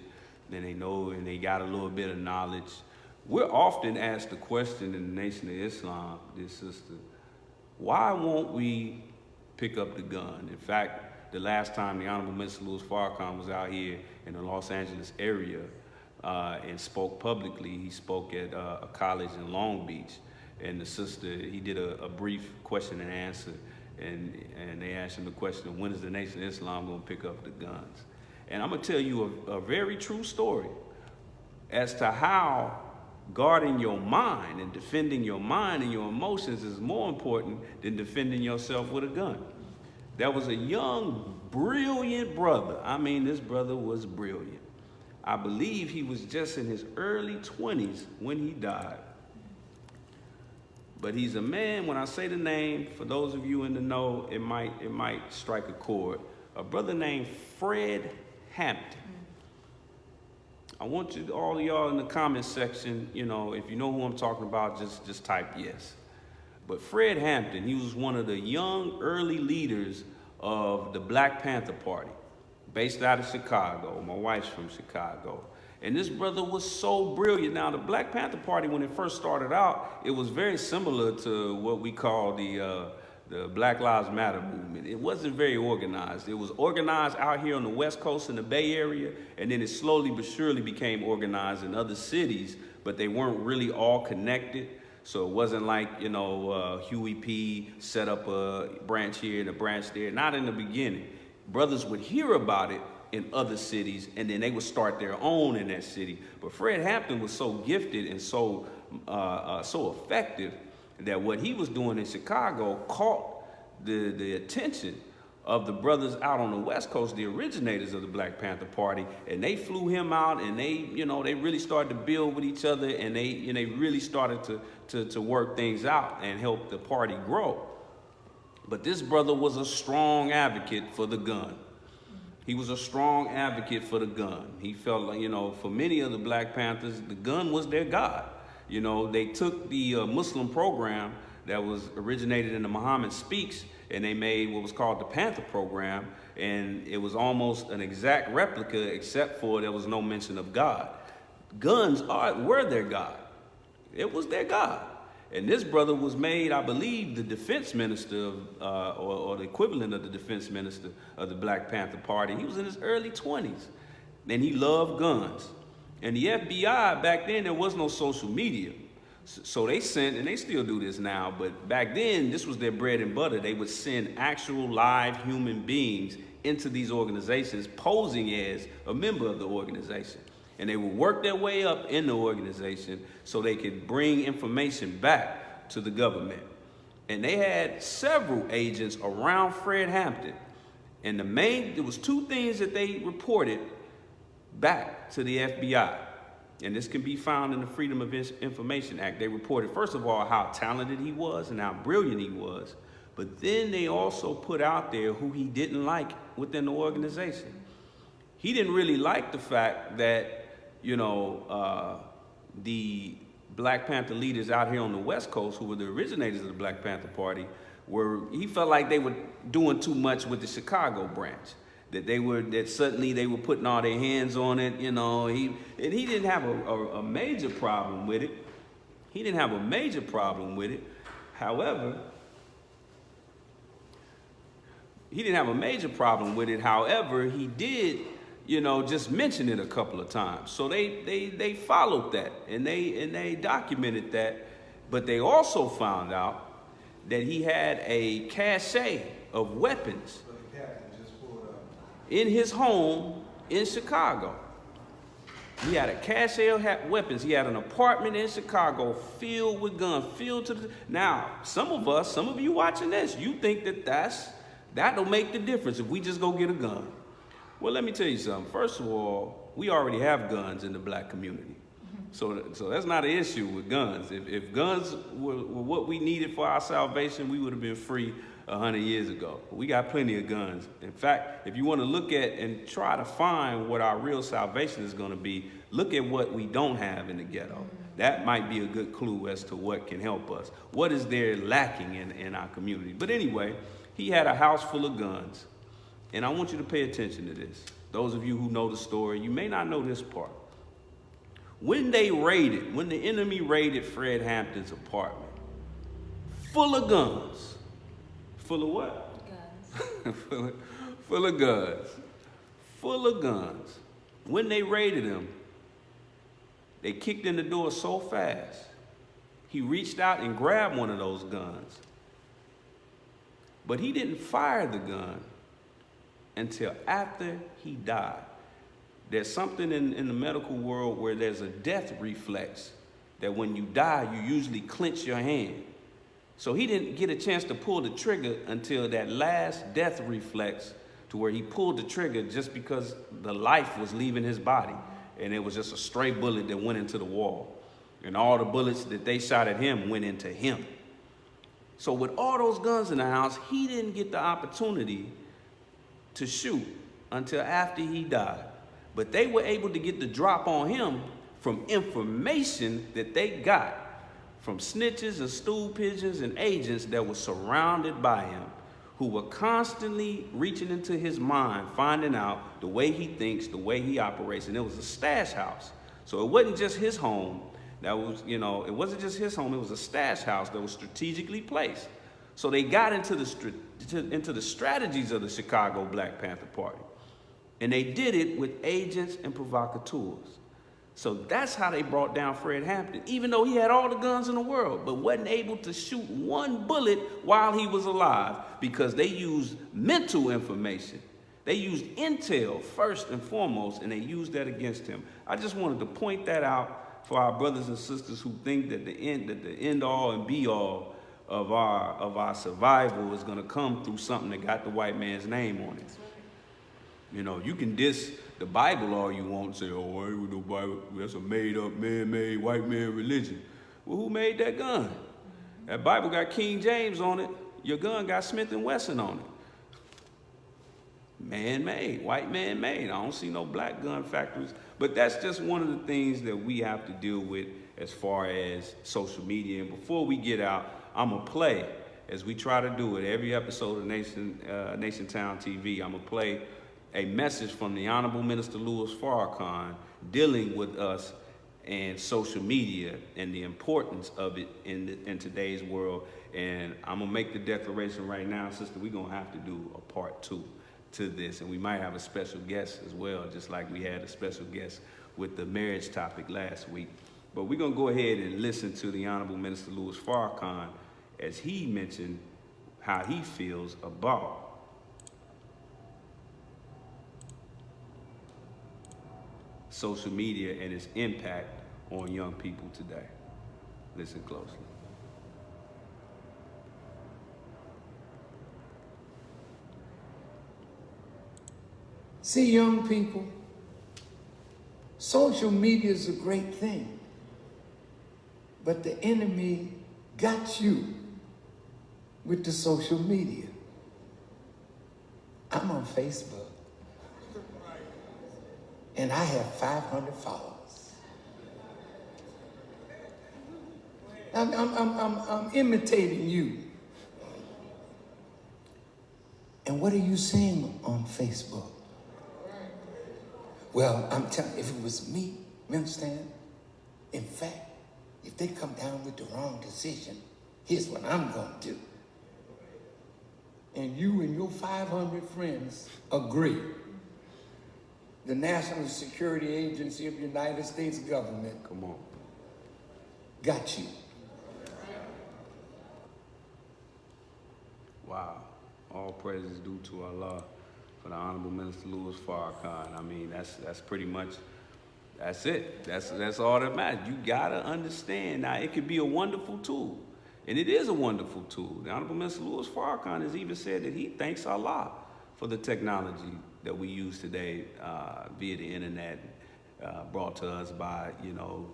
and they know and they got a little bit of knowledge. We're often asked the question in the Nation of Islam, dear sister, why won't we pick up the gun? In fact, the last time the Honorable Minister Louis Farrakhan was out here in the Los Angeles area and spoke publicly, he spoke at a college in Long Beach. And the sister, he did a brief question and answer, and they asked him the question, when is the Nation of Islam going to pick up the guns? And I'm going to tell you a very true story as to how guarding your mind and defending your mind and your emotions is more important than defending yourself with a gun. There was a young, brilliant brother. I mean, this brother was brilliant. I believe he was just in his early 20s when he died. But he's a man, when I say the name, for those of you in the know, it might strike a chord. A brother named Fred Hampton. I want you, all of y'all in the comment section, you know, if you know who I'm talking about, just type yes. But Fred Hampton, he was one of the young early leaders of the Black Panther Party, based out of Chicago. My wife's from Chicago. And this brother was so brilliant. Now, the Black Panther Party, when it first started out, it was very similar to what we call the Black Lives Matter movement. It wasn't very organized. It was organized out here on the West Coast in the Bay Area, and then it slowly but surely became organized in other cities, but they weren't really all connected. So it wasn't like, you know, Huey P. set up a branch here and a branch there. Not in the beginning. Brothers would hear about it in other cities, and then they would start their own in that city. But Fred Hampton was so gifted and so effective that what he was doing in Chicago caught the attention of the brothers out on the West Coast, the originators of the Black Panther Party, and they flew him out, and they, you know, they really started to build with each other, and they really started to work things out and help the party grow. But this brother was a strong advocate for the gun. He was a strong advocate for the gun. He felt like, you know, for many of the Black Panthers, the gun was their God. You know, they took the Muslim program that was originated in the Muhammad Speaks, and they made what was called the Panther program, and it was almost an exact replica, except for there was no mention of God. Guns were their God. It was their God. And this brother was made, I believe, the defense minister of, or the equivalent of the defense minister of the Black Panther Party. He was in his early 20s, and he loved guns. And the FBI, back then, there was no social media. So they sent, and they still do this now, but back then, this was their bread and butter. They would send actual live human beings into these organizations posing as a member of the organization. And they would work their way up in the organization so they could bring information back to the government. And they had several agents around Fred Hampton. And there was two things that they reported back to the FBI. And this can be found in the Freedom of Information Act. They reported, first of all, how talented he was and how brilliant he was. But then they also put out there who he didn't like within the organization. He didn't really like the fact that, you know, the Black Panther leaders out here on the West Coast, who were the originators of the Black Panther Party, he felt like they were doing too much with the Chicago branch. That suddenly they were putting all their hands on it, you know. He didn't have a major problem with it. He didn't have a major problem with it. However, he did, you know, just mention it a couple of times. So they followed that and they documented that. But they also found out that he had a cache of weapons in his home in Chicago. He had a cache of weapons. He had an apartment in Chicago filled with guns, filled to the... Now, some of you watching this, you think that'll make the difference if we just go get a gun. Well, let me tell you something. First of all, we already have guns in the Black community. So that's not an issue with guns. If guns were what we needed for our salvation, we would have been free 100 years ago. We got plenty of guns. In fact, if you want to look at and try to find what our real salvation is going to be, look at what we don't have in the ghetto. That might be a good clue as to what can help us. What is there lacking in our community? But anyway, he had a house full of guns. And I want you to pay attention to this. Those of you who know the story, you may not know this part. When the enemy raided Fred Hampton's apartment, full of guns. Full of what? Guns. full of guns. Full of guns. When they raided him, they kicked in the door so fast, he reached out and grabbed one of those guns. But he didn't fire the gun until after he died. There's something in the medical world where there's a death reflex that when you die, you usually clench your hand. So he didn't get a chance to pull the trigger until that last death reflex, to where he pulled the trigger just because the life was leaving his body. And it was just a stray bullet that went into the wall. And all the bullets that they shot at him went into him. So with all those guns in the house, he didn't get the opportunity to shoot until after he died. But they were able to get the drop on him from information that they got from snitches and stool pigeons and agents that were surrounded by him, who were constantly reaching into his mind, finding out the way he thinks, the way he operates. And it was a stash house. So it wasn't just his home. It wasn't just his home. It was a stash house that was strategically placed. So they got into the strategies of the Chicago Black Panther Party. And they did it with agents and provocateurs. So that's how they brought down Fred Hampton, even though he had all the guns in the world, but wasn't able to shoot one bullet while he was alive because they used mental information. They used intel first and foremost, and they used that against him. I just wanted to point that out for our brothers and sisters who think that the end all and be all of our survival is going to come through something that got the white man's name on it. You know, you can diss the Bible all you want and say, oh, ain't no Bible, that's a made-up, man-made, white man religion. Well, who made that gun? That Bible got King James on it. Your gun got Smith & Wesson on it. Man-made, white man-made. I don't see no black gun factories. But that's just one of the things that we have to deal with as far as social media. And before we get out, I'm going to play, as we try to do it every episode of Nation Town TV, I'm going to play a message from the Honorable Minister Louis Farrakhan dealing with us and social media and the importance of it in today's world. And I'm going to make the declaration right now, sister, we're going to have to do a part 2 to this. And we might have a special guest as well, just like we had a special guest with the marriage topic last week. But we're going to go ahead and listen to the Honorable Minister Louis Farrakhan as he mentioned how he feels about social media and its impact on young people today. Listen closely. See, young people, social media is a great thing, but the enemy got you with the social media. I'm on Facebook, and I have 500 followers. I'm imitating you. And what are you saying on Facebook? Well, I'm telling you, if it was me, you understand? In fact, if they come down with the wrong decision, here's what I'm going to do. And you and your 500 friends agree. The National Security Agency of the United States government, come on, got you. Wow. All praises due to Allah for the Honorable Minister Louis Farrakhan. I mean, that's pretty much, that's it. That's all that matters. You gotta understand. Now, it could be a wonderful tool, and it is a wonderful tool. The Honorable Minister Louis Farrakhan has even said that he thanks Allah for the technology that we use today via the internet, brought to us by, you know,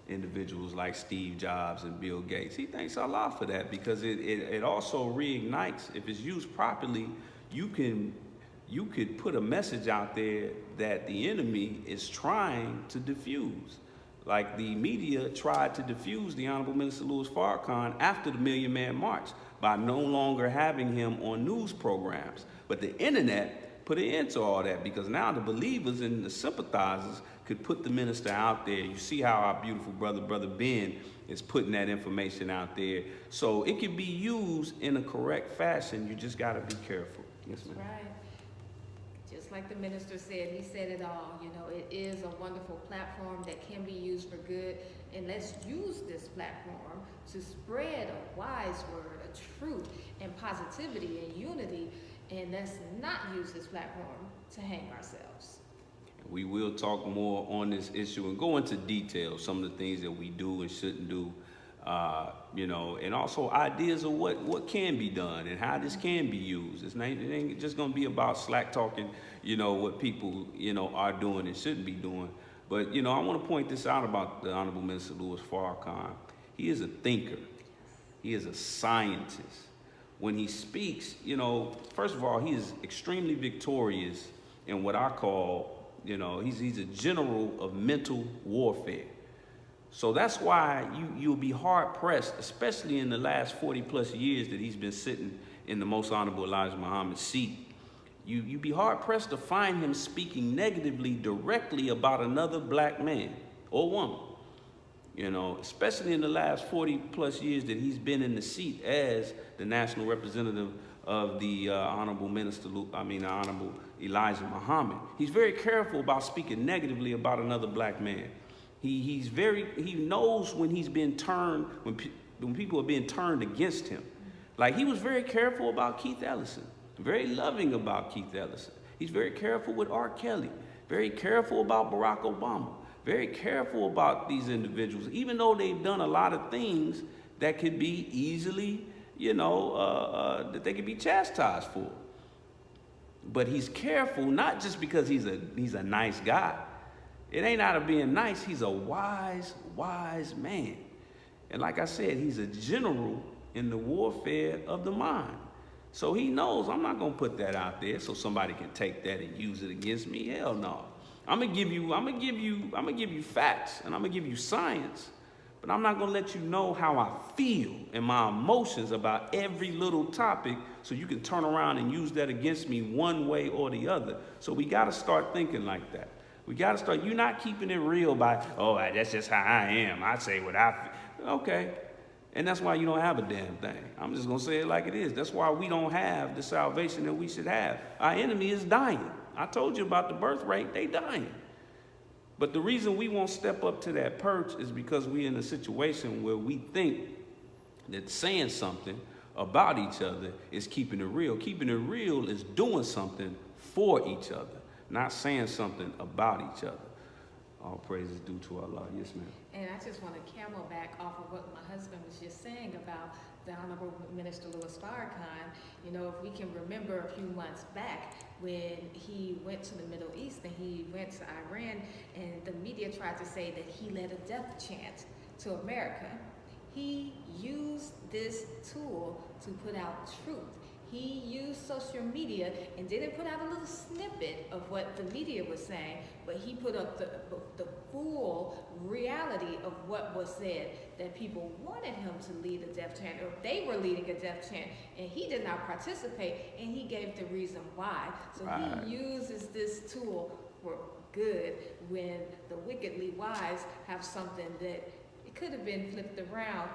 individuals like Steve Jobs and Bill Gates. He thanks Allah for that because it also reignites. If it's used properly, you could put a message out there that the enemy is trying to diffuse. Like the media tried to diffuse the Honorable Minister Louis Farrakhan after the Million Man March by no longer having him on news programs. But the internet put an end to all that because now the believers and the sympathizers could put the minister out there. You see how our beautiful Brother Ben is putting that information out there. So it can be used in a correct fashion. You just got to be careful. Yes, ma'am. Right. Just like the minister said, he said it all. You know, it is a wonderful platform that can be used for good. And let's use this platform to spread a wise word, a truth, and positivity and unity. And let's not use this platform to hang ourselves. We will talk more on this issue and go into detail, some of the things that we do and shouldn't do, you know, and also ideas of what can be done and how this can be used. It ain't just going to be about slack talking, you know, what people, you know, are doing and shouldn't be doing. But, you know, I want to point this out about the Honorable Minister Louis Farrakhan. He is a thinker. He is a scientist. When he speaks, you know, first of all, he is extremely victorious in what I call, you know, he's a general of mental warfare. So that's why you'll be hard pressed, especially in the last 40 plus years that he's been sitting in the Most Honorable Elijah Muhammad's seat. You'd be hard pressed to find him speaking negatively directly about another black man or woman. You know, especially in the last 40 plus years that he's been in the seat as the national representative of the Honorable Elijah Muhammad. He's very careful about speaking negatively about another black man. He knows when he's been turned, when people are being turned against him. Like, he was very careful about Keith Ellison, very loving about Keith Ellison. He's very careful with R. Kelly, very careful about Barack Obama, very careful about these individuals, even though they've done a lot of things that could be easily, that they could be chastised for. But he's careful, not just because he's a nice guy. It ain't out of being nice. He's a wise man. And like I said, he's a general in the warfare of the mind. So he knows I'm not gonna put that out there so somebody can take that and use it against me. Hell no. I'm gonna give you facts, and I'm gonna give you science, but I'm not gonna let you know how I feel and my emotions about every little topic so you can turn around and use that against me one way or the other. So we gotta start thinking like that. We gotta start, you're not keeping it real by, oh, that's just how I am. I say what I feel. Okay. And that's why you don't have a damn thing. I'm just gonna say it like it is. That's why we don't have the salvation that we should have. Our enemy is dying. I told you about the birth rate, they dying. But the reason we won't step up to that perch is because we're in a situation where we think that saying something about each other is keeping it real. Keeping it real is doing something for each other, not saying something about each other. All praise is due to Allah. Yes, ma'am. And I just want to camelback off of what my husband was just saying about the Honorable Minister Louis Farrakhan. If we can remember a few months back when he went to the Middle East and he went to Iran, and the media tried to say that he led a death chant to America. He used this tool to put out truth. He used social media and didn't put out a little snippet of what the media was saying, but he put up the full reality of what was said, that people wanted him to lead a death chant, or they were leading a death chant, and he did not participate, and he gave the reason why. So right. He uses this tool for good when the wickedly wise have something that it could have been flipped around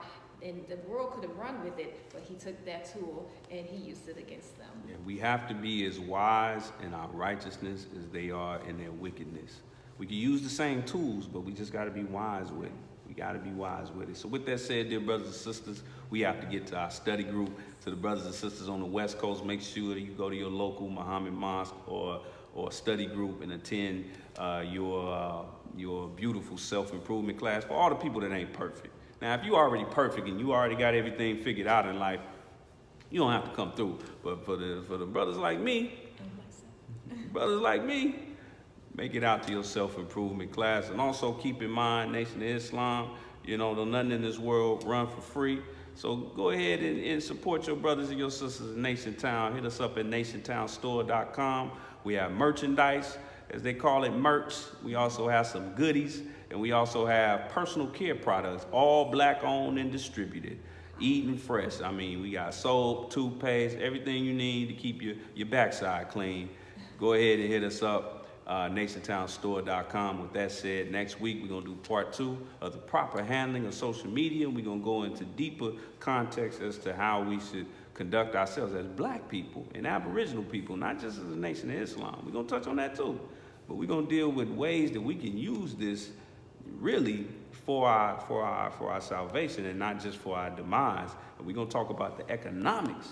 and the world could have run with it, but he took that tool and he used it against them. Yeah, we have to be as wise in our righteousness as they are in their wickedness. We can use the same tools, but we just got to be wise with it. We got to be wise with it. So with that said, dear brothers and sisters, we have to get to our study group. To the brothers and sisters on the West Coast, make sure that you go to your local Muhammad mosque or study group and attend your beautiful self-improvement class for all the people that ain't perfect. Now, if you already perfect and you already got everything figured out in life, you don't have to come through. But for the brothers like me, make it out to your self-improvement class. And also keep in mind, Nation of Islam, there's nothing in this world run for free. So go ahead and support your brothers and your sisters in Nation Town. Hit us up at nationtownstore.com. We have merchandise, as they call it, merch. We also have some goodies. And we also have personal care products, all black owned and distributed, eating fresh. I mean, we got soap, toothpaste, everything you need to keep your backside clean. Go ahead and hit us up, nationtownstore.com. With that said, next week we're going to do part 2 of the proper handling of social media. We're going to go into deeper context as to how we should conduct ourselves as black people and aboriginal people, not just as a Nation of Islam. We're going to touch on that too. But we're going to deal with ways that we can use this really for our salvation and not just for our demise. And we're going to talk about the economics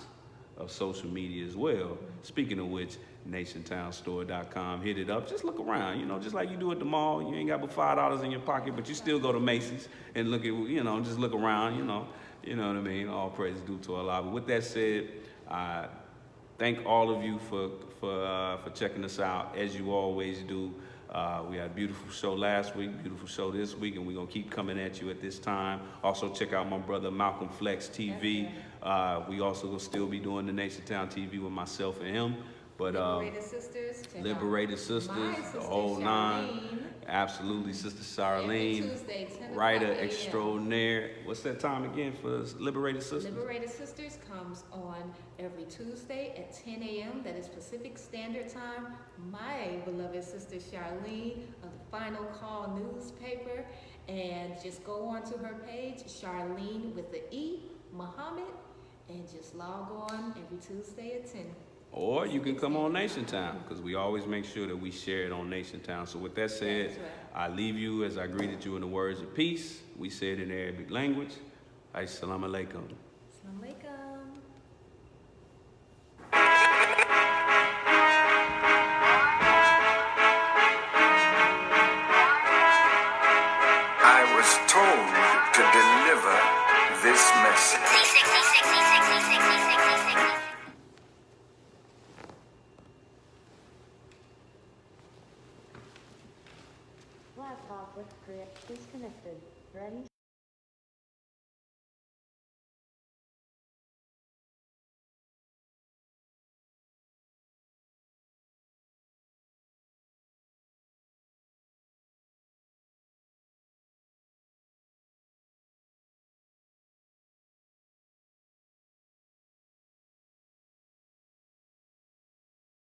of social media as well. Speaking of which, nationtownstore.com, hit it up. Just look around, just like you do at the mall. You ain't got but $5 in your pocket, but you still go to Macy's and look at, just look around, you know what I mean? All praise is due to Allah. But with that said, I thank all of you for checking us out, as you always do. We had a beautiful show last week, beautiful show this week, and we're going to keep coming at you at this time. Also, check out my brother Malcolm Flex TV. We also will still be doing the Nation Town TV with myself and him. But Liberated Sisters, the whole nine. Absolutely, Sister Charlene, writer extraordinaire. What's that time again for Liberated Sisters? Liberated Sisters comes on every Tuesday at 10 a.m. That is Pacific Standard Time. My beloved Sister Charlene of the Final Call newspaper. And just go on to her page, Charlene with the E, Muhammad, and just log on every Tuesday at 10. Or you can come on Nation Town, because we always make sure that we share it on Nation Town. So with that said, That's right. I leave you as I greeted you in the words of peace. We said in Arabic language, Assalamu alaikum. Assalamu alaikum. I was told to deliver this message. Laptop with grip disconnected. Ready?